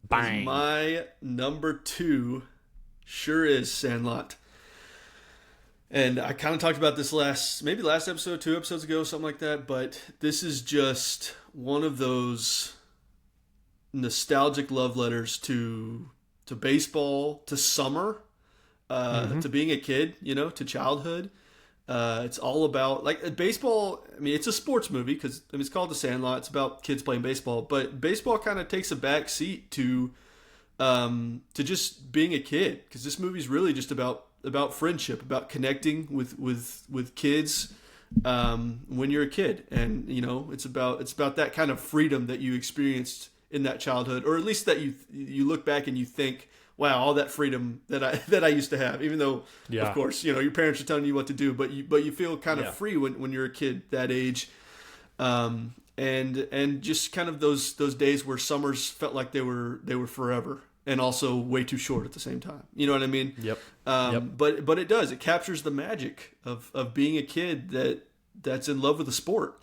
Bang. My number 2 sure is Sandlot. And I kind of talked about this last episode, 2 episodes ago, something like that. But this is just one of those nostalgic love letters to baseball, to summer, to being a kid, to childhood. It's all about like baseball. I mean, it's a sports movie because it's called The Sandlot. It's about kids playing baseball, but baseball kind of takes a back seat to just being a kid, because this movie's really just about friendship, about connecting with kids when you're a kid, and it's about that kind of freedom that you experienced in that childhood, or at least that you look back and you think, wow, all that freedom that I used to have, even though of course your parents are telling you what to do, but you feel kind of free when you're a kid that age. And just kind of those days where summers felt like they were forever, and also way too short at the same time. You know what I mean? Yep. But it captures the magic of being a kid that's in love with the sport.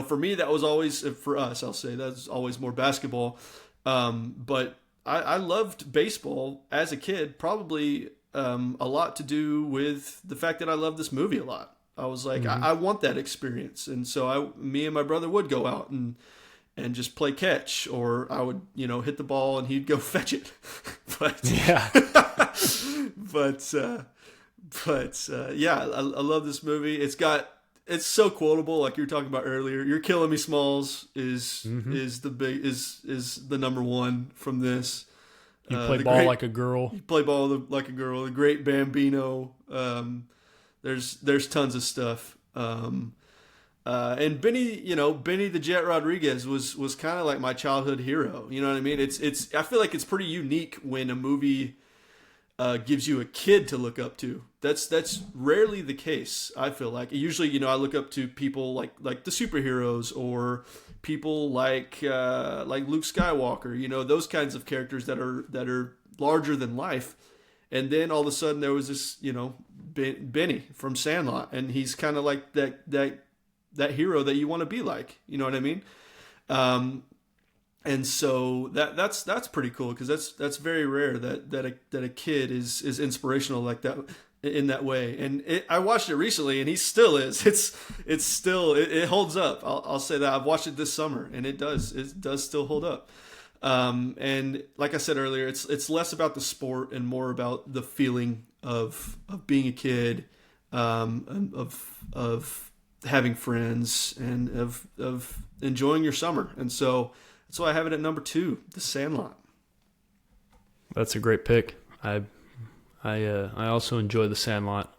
For me, that was always, for us, I'll say that's always more basketball. But I loved baseball as a kid, probably a lot to do with the fact that I loved this movie a lot. I was like, I want that experience. And so me and my brother would go out and just play catch, or I would, hit the ball and he'd go fetch it. But Yeah. yeah, I love this movie. It's so quotable, like you were talking about earlier. "You're killing me, Smalls" is the number one from this. You play ball like a girl. You play ball like a girl. The Great Bambino. There's tons of stuff. And Benny the Jet Rodriguez was kind of like my childhood hero. You know what I mean? I feel like it's pretty unique when a movie gives you a kid to look up to. That's rarely the case, I feel like. Usually, I look up to people like the superheroes, or people like Luke Skywalker, those kinds of characters that are larger than life. And then all of a sudden there was this, Benny from Sandlot, and he's kind of like that hero that you want to be like, you know what I mean? And so that's pretty cool, because that's very rare that a kid is inspirational like that, in that way. And I watched it recently, and he still is. It holds up. I'll say that. I've watched it this summer, and it does still hold up. And like I said earlier, it's less about the sport and more about the feeling of being a kid, of having friends, and of enjoying your summer. And so that's why I have it at number 2, The Sandlot. That's a great pick. I also enjoy The Sandlot.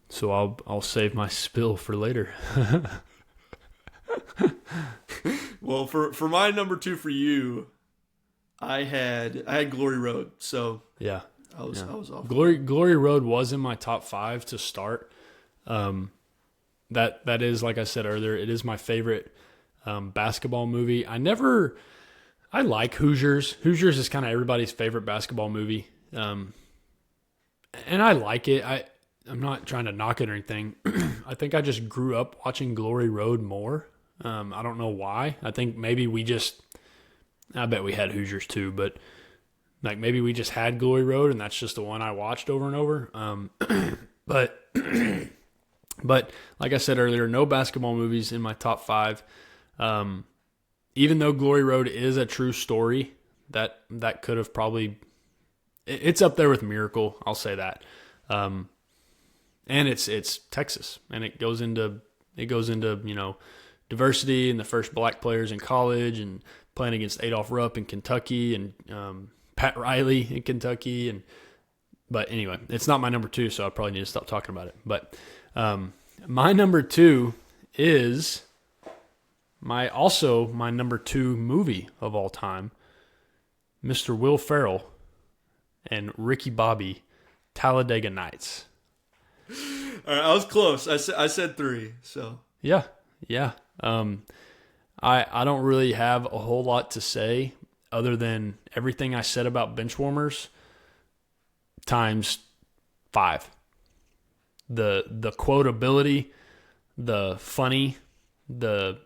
So I'll save my spill for later. Well, for my number 2 for you, I had Glory Road. So yeah, I was off. Glory Road was in my top 5 to start. That is, like I said earlier, it is my favorite basketball movie. I like Hoosiers. Hoosiers is kind of everybody's favorite basketball movie. And I like it. I'm not trying to knock it or anything. I think I just grew up watching Glory Road more. I don't know why. I think maybe I bet we had Hoosiers too, but like maybe we just had Glory Road, and that's just the one I watched over and over. But like I said earlier, no basketball movies in my top 5. Even though Glory Road is a true story, that could have probably, it's up there with Miracle. I'll say that. And it's Texas, and it goes into diversity and the first black players in college, and playing against Adolph Rupp in Kentucky, and Pat Riley in Kentucky. But anyway, it's not my number 2, so I probably need to stop talking about it. But my number 2 is my number 2 movie of all time, Mr. Will Ferrell and Ricky Bobby, Talladega Nights. All right, I was close. I said 3. So yeah. I don't really have a whole lot to say other than everything I said about Benchwarmers times 5. The quotability, the funny, the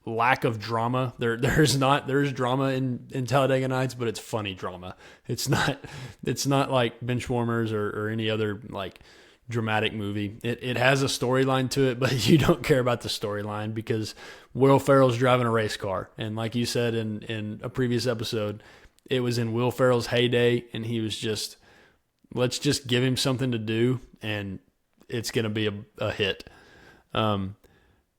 lack of drama. There's drama in Talladega Nights, but it's funny drama. It's not like Benchwarmers or any other like dramatic movie. It has a storyline to it, but you don't care about the storyline because Will Ferrell's driving a race car. And like you said in a previous episode, it was in Will Ferrell's heyday, and he was just, let's just give him something to do. and it's going to be a hit.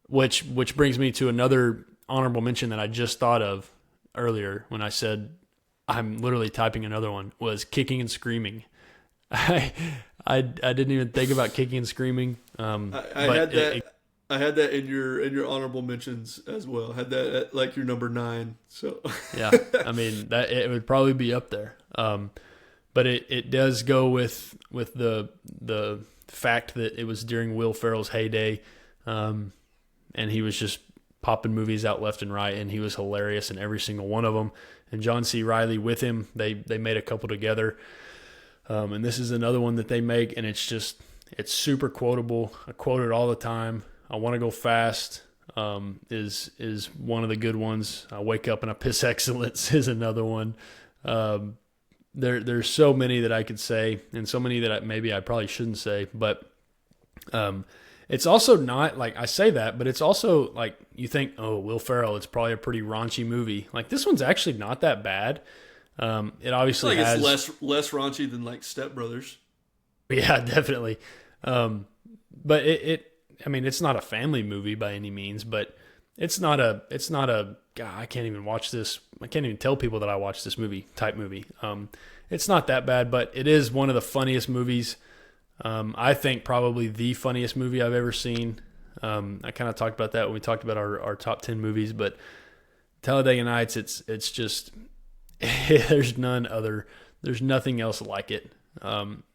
Which brings me to another honorable mention that I just thought of earlier when I said I'm literally typing another one, was Kicking and Screaming. I didn't even think about Kicking and Screaming. I had that in your honorable mentions as well. I had that at like your number 9. So yeah, I mean that it would probably be up there. But it does go with the fact that it was during Will Ferrell's heyday, and he was just popping movies out left and right, and he was hilarious in every single one of them. And John C. Reilly with him, they made a couple together. And this is another one that they make, and it's super quotable. I quote it all the time. I Want to Go Fast is one of the good ones. I Wake Up and I Piss Excellence is another one. There's so many that I could say, and so many that maybe I probably shouldn't say, but it's also not like I say that, but it's also like you think, oh, Will Ferrell, it's probably a pretty raunchy movie. Like this one's actually not that bad. It obviously has less raunchy than like Step Brothers. Yeah, definitely. But I mean, it's not a family movie by any means, but it's not a God, I can't even watch this. I can't even tell people that I watch this movie type movie. It's not that bad, but it is one of the funniest movies. I think probably the funniest movie I've ever seen. I kind of talked about that when we talked about our top 10 movies, but Talladega Nights, it's just, there's nothing else like it.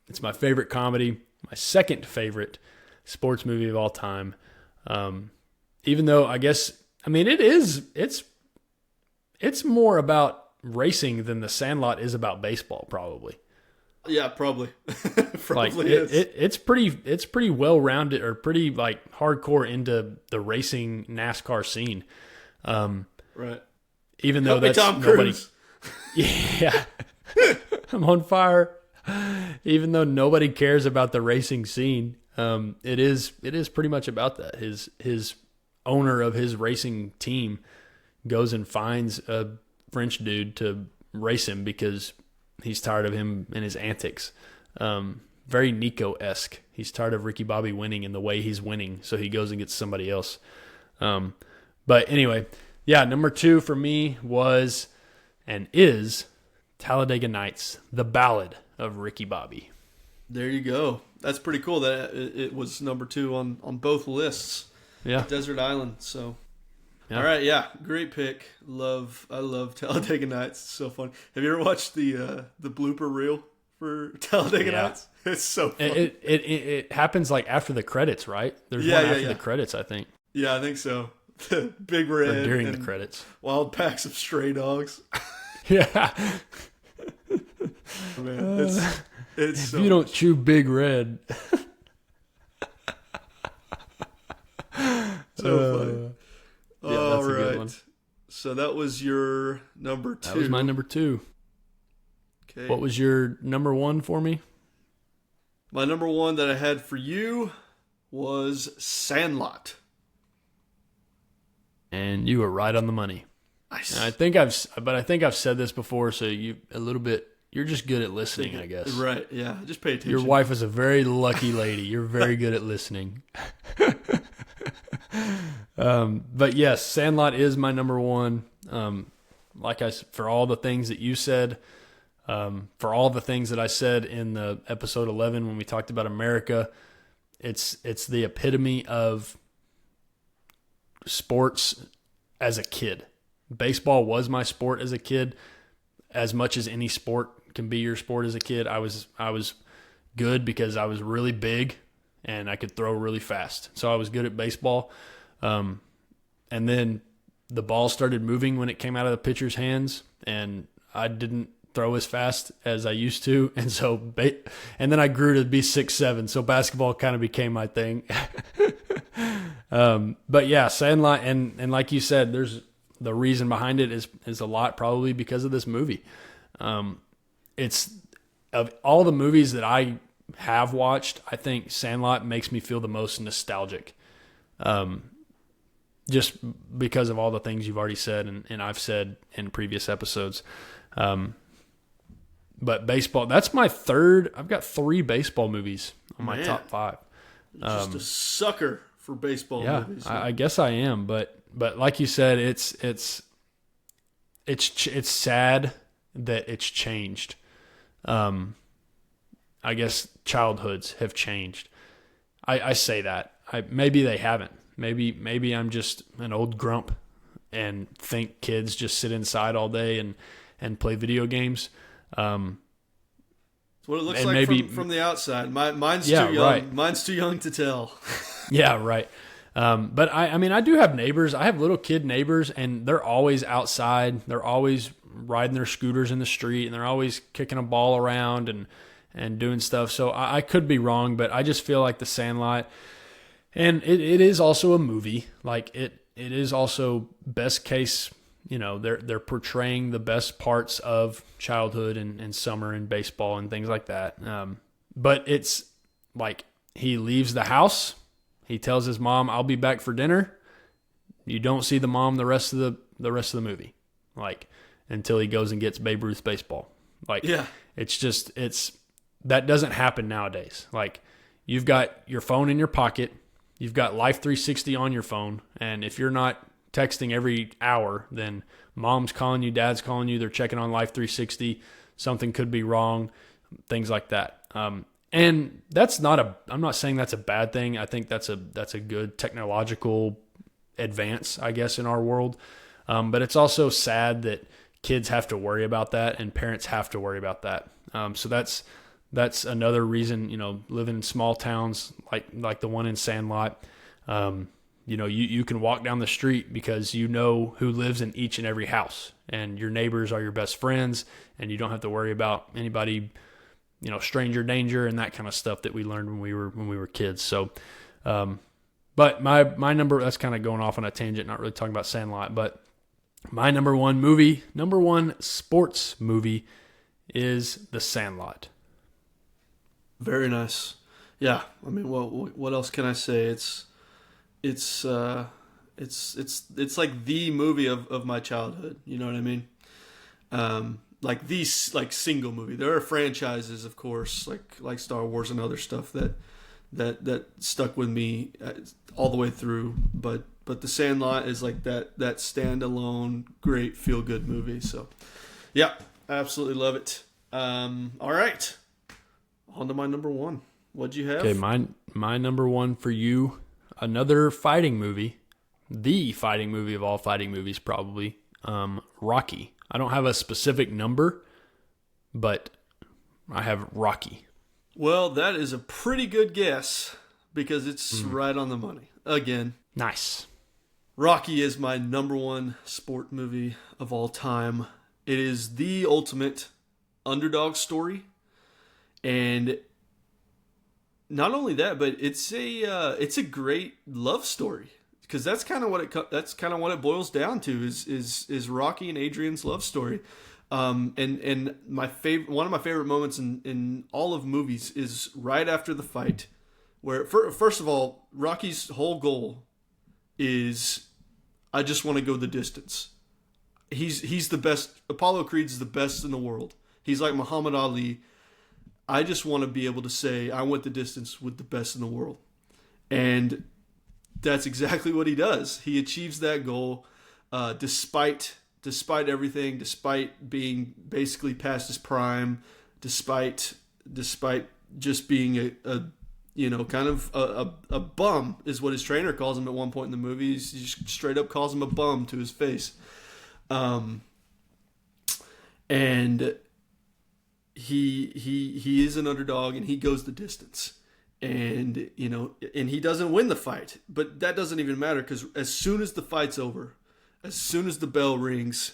It's my favorite comedy, my second favorite sports movie of all time. Even though it's more about racing than The Sandlot is about baseball, probably. Yeah, probably. Probably is. It's pretty well rounded, or pretty like hardcore into the racing NASCAR scene. Right. Even though that's Tom nobody. Cruise. Yeah, I'm on fire. Even though nobody cares about the racing scene, it is pretty much about that. His owner of his racing team goes and finds a French dude to race him because he's tired of him and his antics. Very Nico-esque. He's tired of Ricky Bobby winning and the way he's winning, so he goes and gets somebody else. But anyway, yeah, number 2 for me was and is Talladega Nights, the Ballad of Ricky Bobby. There you go. That's pretty cool that it was number 2 on both lists. Yeah. Desert Island. So, yeah. All right, yeah, great pick. I love Talladega Nights. It's so fun. Have you ever watched the blooper reel for Talladega Nights? It's so fun. It happens like after the credits, right? There's one after the credits, I think. Yeah, I think so. The Big Red or during the credits. Wild packs of stray dogs. Yeah. Man, it's if so you don't chew Big Red. so funny. Yeah, All that's a good right. one. So that was your number 2. That was my number 2. Okay. What was your number 1 for me? My number 1 that I had for you was Sandlot. And you were right on the money. Nice. And I think I've said this before, so you're just good at listening, I guess. Right, yeah. Just pay attention. Your wife is a very lucky lady. You're very good at listening. But yes, Sandlot is my number 1. For all the things that you said, for all the things that I said in the episode 11 when we talked about America, it's the epitome of sports as a kid. Baseball was my sport as a kid, as much as any sport can be your sport as a kid. I was good because I was really big and I could throw really fast. So I was good at baseball. And then the ball started moving when it came out of the pitcher's hands, and I didn't throw as fast as I used to. And so, and then I grew to be 6'7", so basketball kind of became my thing. But yeah, Sandlot, and like you said, there's the reason behind it is a lot probably because of this movie. It's of all the movies that I have watched, I think Sandlot makes me feel the most nostalgic. Just because of all the things you've already said and I've said in previous episodes. But baseball, that's my third. I've got 3 baseball movies on my Man. top 5. Just a sucker for baseball movies. I guess I am, but like you said, it's sad that it's changed. I guess childhoods have changed. I say that. Maybe they haven't. Maybe I'm just an old grump and think kids just sit inside all day and play video games. That's what it looks and like maybe, from the outside. Mine's too young. Right. Mine's too young to tell. Yeah, right. But I mean, I do have neighbors. I have little kid neighbors, and they're always outside. They're always riding their scooters in the street, and they're always kicking a ball around and doing stuff. So I could be wrong, but I just feel like The Sandlot, and it is also a movie. Like it is also best case. They're portraying the best parts of childhood and summer and baseball and things like that. But it's like he leaves the house. He tells his mom, "I'll be back for dinner." You don't see the mom the rest of the movie, like until he goes and gets Babe Ruth baseball. Like, Yeah. it's that doesn't happen nowadays. Like, you've got your phone in your pocket, you've got Life 360 on your phone, and if you're not texting every hour, then mom's calling you, dad's calling you, they're checking on Life 360, something could be wrong, things like that. And I'm not saying that's a bad thing. I think that's a good technological advance, I guess, in our world. But it's also sad that kids have to worry about that and parents have to worry about that. So that's another reason, living in small towns like the one in Sandlot, you can walk down the street because you know who lives in each and every house, and your neighbors are your best friends, and you don't have to worry about anybody, stranger danger and that kind of stuff that we learned when we were kids. So, but my number, that's kind of going off on a tangent, not really talking about Sandlot, but my number one sports movie is The Sandlot. Very nice. Yeah. I mean, what else can I say? It's like the movie of my childhood. You know what I mean? Like these, like single movie. There are franchises, of course, like Star Wars and other stuff that stuck with me all the way through. But The Sandlot is like that standalone great feel good movie. So yeah, I absolutely love it. All right, on to my number one. What'd you have? Okay, my number one for you, another fighting movie, the fighting movie of all fighting movies, probably. Rocky. I don't have a specific number, but I have Rocky. Well, that is a pretty good guess because it's right on the money. Again. Nice. Rocky is my number one sport movie of all time. It is the ultimate underdog story. And not only that, but it's a great love story. Because that's kind of what it boils down to is Rocky and Adrian's love story, and one of my favorite moments in all of movies is right after the fight, where first of all Rocky's whole goal is, I just want to go the distance. He's the best. Apollo Creed's the best in the world. He's like Muhammad Ali. I just want to be able to say I went the distance with the best in the world, and that's exactly what he does. He achieves that goal despite everything, despite being basically past his prime, despite just being a bum is what his trainer calls him at one point in the movie. He just straight up calls him a bum to his face. And he is an underdog and he goes the distance. And, and he doesn't win the fight, but that doesn't even matter because as soon as the fight's over, as soon as the bell rings,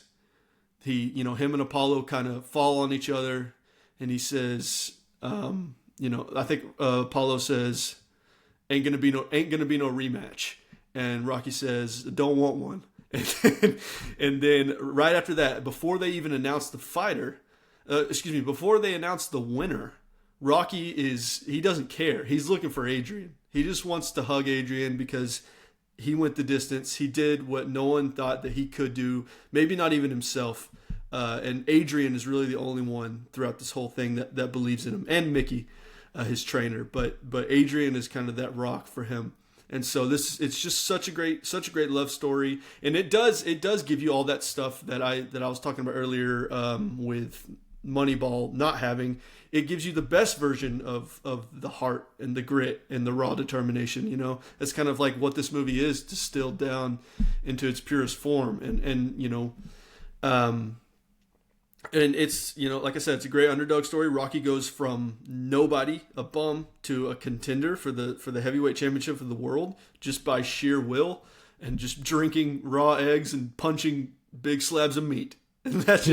him and Apollo kind of fall on each other, and he says, I think Apollo says, ain't gonna be no rematch, and Rocky says, don't want one, and then right after that, before they even announce the fighter, before they announce the winner, Rocky he doesn't care. He's looking for Adrian. He just wants to hug Adrian because he went the distance. He did what no one thought that he could do, maybe not even himself. And Adrian is really the only one throughout this whole thing that believes in him, and Mickey. his trainer. But Adrian is kind of that rock for him. And so it's just such a great love story, and it does give you all that stuff that I was talking about earlier with Moneyball not having. It gives you the best version of the heart and the grit and the raw determination. You know, that's kind of like what this movie is distilled down into its purest form, and you know, and it's, you know, like I said, it's a great underdog story. Rocky goes from nobody, a bum, to a contender for the heavyweight championship of the world just by sheer will and just drinking raw eggs and punching big slabs of meat. And that's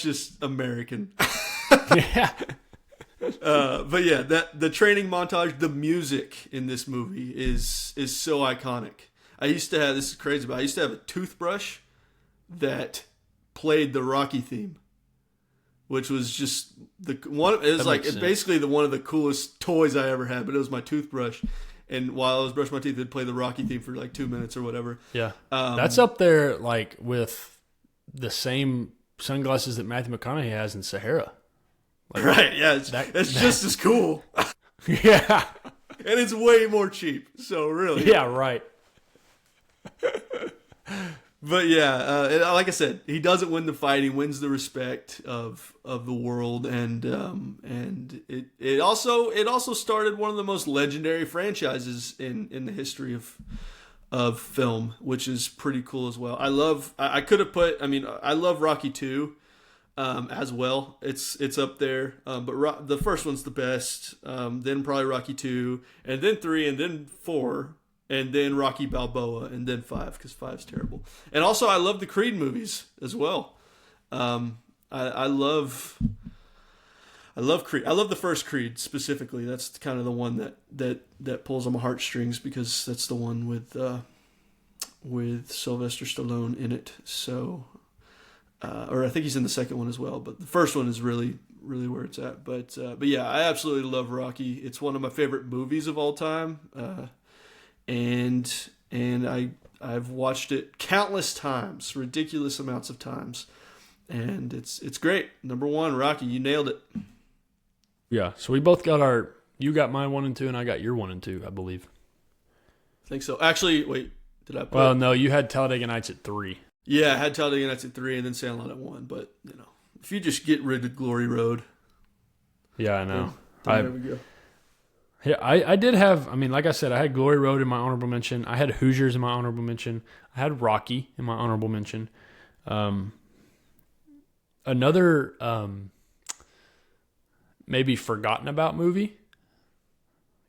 just American. Yeah. But yeah, the training montage, the music in this movie is so iconic. This is crazy, but I used to have a toothbrush that played the Rocky theme, which was just basically one of the coolest toys I ever had. But it was my toothbrush, and while I was brushing my teeth, it'd play the Rocky theme for like 2 minutes or whatever. Yeah, that's up there like with the same sunglasses that Matthew McConaughey has in Sahara. Like, right? Yeah, it's just as cool. Yeah, and it's way more cheap. So really, yeah, right. But yeah, like I said, he doesn't win the fight. He wins the respect of the world, and it also started one of the most legendary franchises in the history of film, which is pretty cool as well. I love Rocky 2 as well. It's up there, but the first one's the best. Then probably Rocky 2, and then 3, and then 4. And then Rocky Balboa, and then 5, because 5's terrible. And also, I love the Creed movies as well. I love Creed. I love the first Creed specifically. That's kind of the one that pulls on my heartstrings, because that's the one with Sylvester Stallone in it. So, or I think he's in the second one as well. But the first one is really where it's at. But yeah, I absolutely love Rocky. It's one of my favorite movies of all time. And I've watched it countless times, ridiculous amounts of times, and it's great. Number 1, Rocky, you nailed it. Yeah, so we both got you got my 1 and 2, and I got your 1 and 2, I believe. I think so. Actually, wait, did I? Well, no, you had Talladega Nights at 3. Yeah, I had Talladega Nights at 3, and then Sandlot at 1. But you know, if you just get rid of Glory Road, yeah, I know. There we go. Yeah, I did have, I mean, like I said, I had Glory Road in my honorable mention. I had Hoosiers in my honorable mention. I had Rocky in my honorable mention. Another maybe forgotten about movie,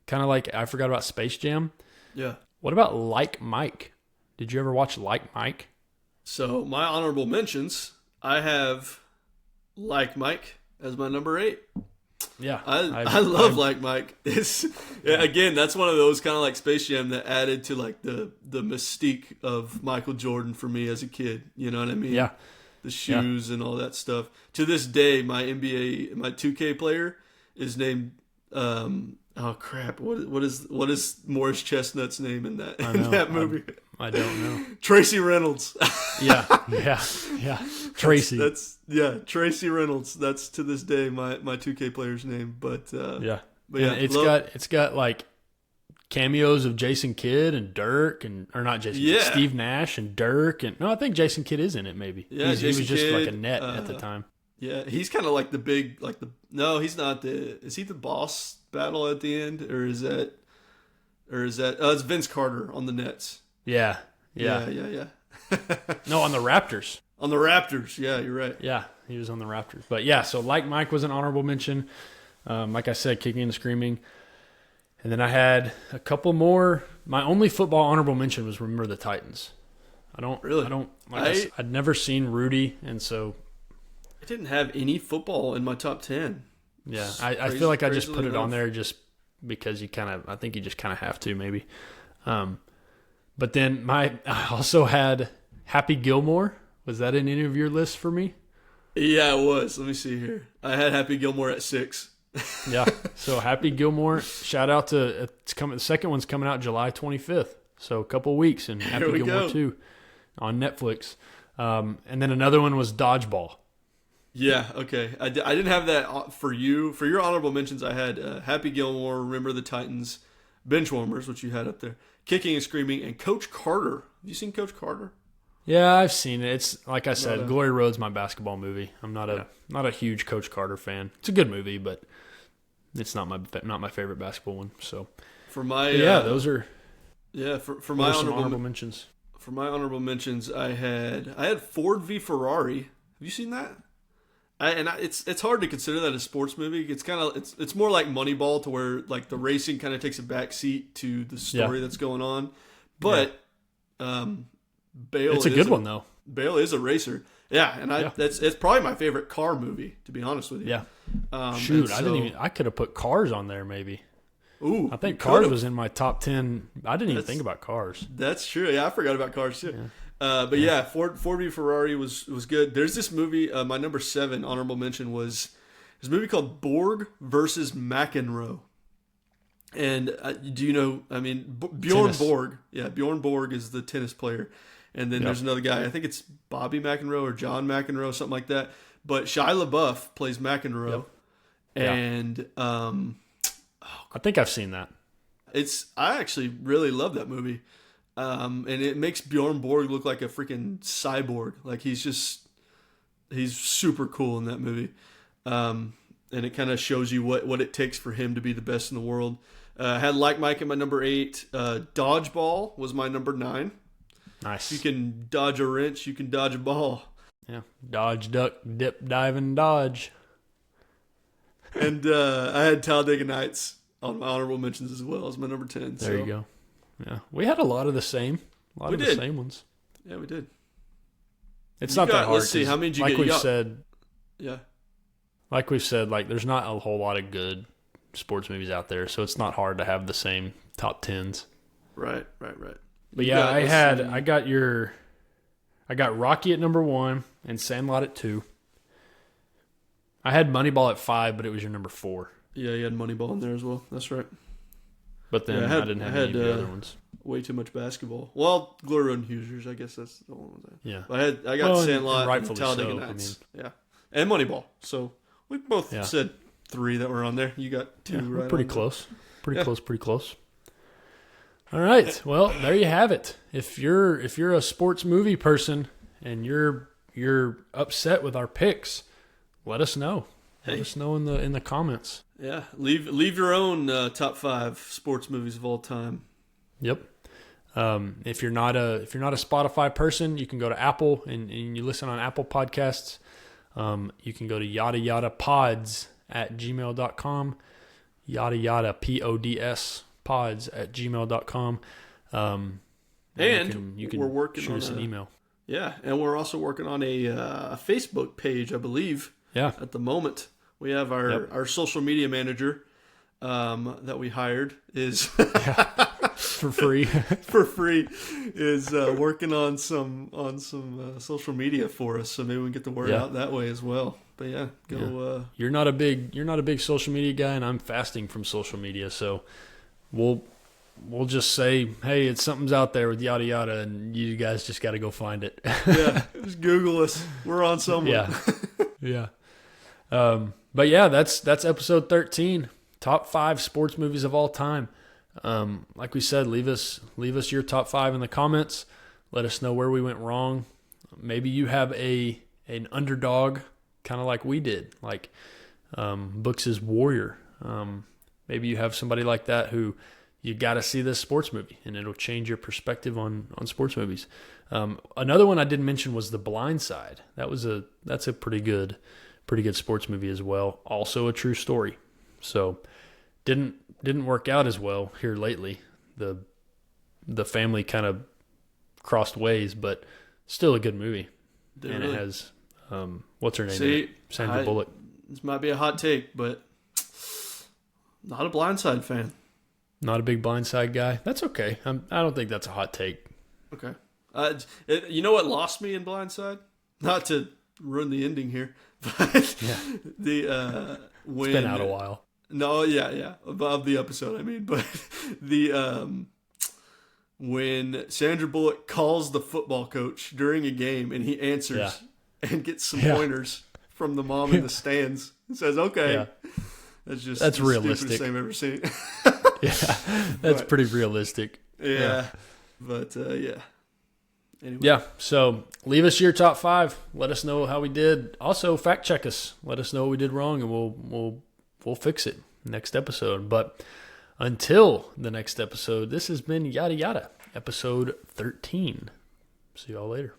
kind of like I forgot about Space Jam. Yeah. What about Like Mike? Did you ever watch Like Mike? So my honorable mentions, I have Like Mike as my number 8. Yeah, I love Like Mike. Again, that's one of those kind of like Space Jam that added to like the mystique of Michael Jordan for me as a kid. You know what I mean? Yeah. The shoes and all that stuff. To this day, my 2K player is named. Oh crap! What is Morris Chestnut's name in that movie? I don't know. Tracy Reynolds. Yeah. Tracy. That's Tracy Reynolds. That's to this day my 2K player's name. But yeah, it's got like cameos of Jason Kidd and Dirk or not Jason Kidd, Steve Nash and Dirk, and no, I think Jason Kidd is in it. Maybe he was just Kidd, like a net at the time. Yeah, he's kind of like the big no, he's not is he the boss battle at the end, or is that it's Vince Carter on the Nets. Yeah. No, on the Raptors. On the Raptors, yeah, you're right. Yeah, he was on the Raptors. But yeah, so Like Mike was an honorable mention. Like I said, Kicking and Screaming. And then I had a couple more. My only football honorable mention was Remember the Titans. I'd never seen Rudy, and so I didn't have any football in my top 10. Yeah, I feel like I just put it on there just because I think you just kind of have to maybe. But then I also had Happy Gilmore. Was that in any of your lists for me? Yeah, it was. Let me see here. I had Happy Gilmore at 6. Yeah, so Happy Gilmore. Shout out to the second one's coming out July 25th. So a couple weeks, and Happy Gilmore 2 on Netflix. And then another one was Dodgeball. Yeah, okay. I didn't have that for you. For your honorable mentions, I had Happy Gilmore, Remember the Titans, Benchwarmers, which you had up there, Kicking and Screaming, and Coach Carter. Have you seen Coach Carter? Yeah, I've seen it. It's like I said, a- Glory Road's my basketball movie. I'm not a huge Coach Carter fan. It's a good movie, but it's not my favorite basketball one. So For my those are for my honorable mentions. For my honorable mentions, I had Ford v Ferrari. Have you seen that? It's hard to consider that a sports movie. It's kind of it's more like Moneyball, to where like the racing kind of takes a back seat to the story that's going on. But Bale, it's a good one though. Bale is a racer. Yeah, and it's probably my favorite car movie, to be honest with you. Yeah. Shoot, I could have put Cars on there maybe. Ooh, I think Cars was in my top 10. I didn't even think about Cars. That's true. Yeah, I forgot about Cars too. Yeah. Ford v Ferrari was good. There's this movie. My number 7 honorable mention was this movie called Borg versus McEnroe. And do you know? I mean, Bjorn Tennis. Borg. Yeah, Bjorn Borg is the tennis player. And then there's another guy. I think it's Bobby McEnroe or John McEnroe, something like that. But Shia LaBeouf plays McEnroe. Yep. And I think I've seen that. I actually really love that movie. And it makes Bjorn Borg look like a freaking cyborg. Like he's super cool in that movie. And it kind of shows you what it takes for him to be the best in the world. I had Like Mike at my number 8. Dodgeball was my number 9. Nice. If you can dodge a wrench, you can dodge a ball. Yeah. Dodge, duck, dip, dive, and dodge. And I had Talladega Nights on my honorable mentions as well as my number 10. There you go. Yeah. We had a lot of the same. The same ones. Yeah, we did. It's not that hard. Let's see, how many did you like get? We've said, Yeah. like we've said, like there's not a whole lot of good sports movies out there, so it's not hard to have the same top 10s. Right. But yeah, I got Rocky at number 1 and Sandlot at 2. I had Moneyball at 5, but it was your number 4. Yeah, you had Moneyball in there as well. That's right. But then I didn't have any of the other ones. Way too much basketball. Well, Glory Road and Hoosiers, I guess that's the only one. Yeah. I got Sandlot and Talladega so, Nights. Yeah. And Moneyball. So we both said 3 that were on there. You got 2 right. We're pretty close. Pretty close. All right. Well, there you have it. If you're a sports movie person and you're upset with our picks, let us know. Let us know in the comments. Yeah. Leave your own top 5 sports movies of all time. Yep. If you're not a Spotify person, you can go to Apple and you listen on Apple Podcasts. You can go to yada yada pods at gmail.com. Yada yada pods pods at gmail.com. And you can we're working shoot on us an email. Yeah, and we're also working on a Facebook page, I believe. Yeah. At the moment, we have our social media manager that we hired is for free is working on some social media for us. So maybe we can get the word out that way as well. But yeah, go. You're not a big social media guy, and I'm fasting from social media, so we'll just say, hey, something's out there with yada yada, and you guys just got to go find it. Yeah, just Google us. We're on somewhere. Yeah. But yeah, that's episode 13. Top 5 sports movies of all time. Like we said, leave us your top 5 in the comments. Let us know where we went wrong. Maybe you have an underdog, kind of like we did, like Books' Warrior. Maybe you have somebody like that who you got to see this sports movie, and it'll change your perspective on sports movies. Another one I didn't mention was The Blind Side. That's a pretty good sports movie as well. Also a true story. So didn't work out as well here lately. The family kind of crossed ways, but still a good movie. It has what's her name? See, Sandra Bullock. This might be a hot take, but not a Blind Side fan. Not a big Blind Side guy. That's okay. I don't think that's a hot take. Okay. You know what lost me in Blind Side? Not to ruin the ending here, but when it's been out a while. No, yeah, above the episode, I mean, but when Sandra Bullock calls the football coach during a game and he answers and gets some pointers from the mom in the stands. It says, okay. Yeah. That's realistic. Stupidest thing I've ever seen. Yeah, that's pretty realistic. Yeah. But, yeah. Anyway. Yeah, so leave us your top 5. Let us know how we did. Also, fact check us. Let us know what we did wrong, and we'll fix it next episode. But until the next episode, this has been Yada Yada, episode 13. See y'all later.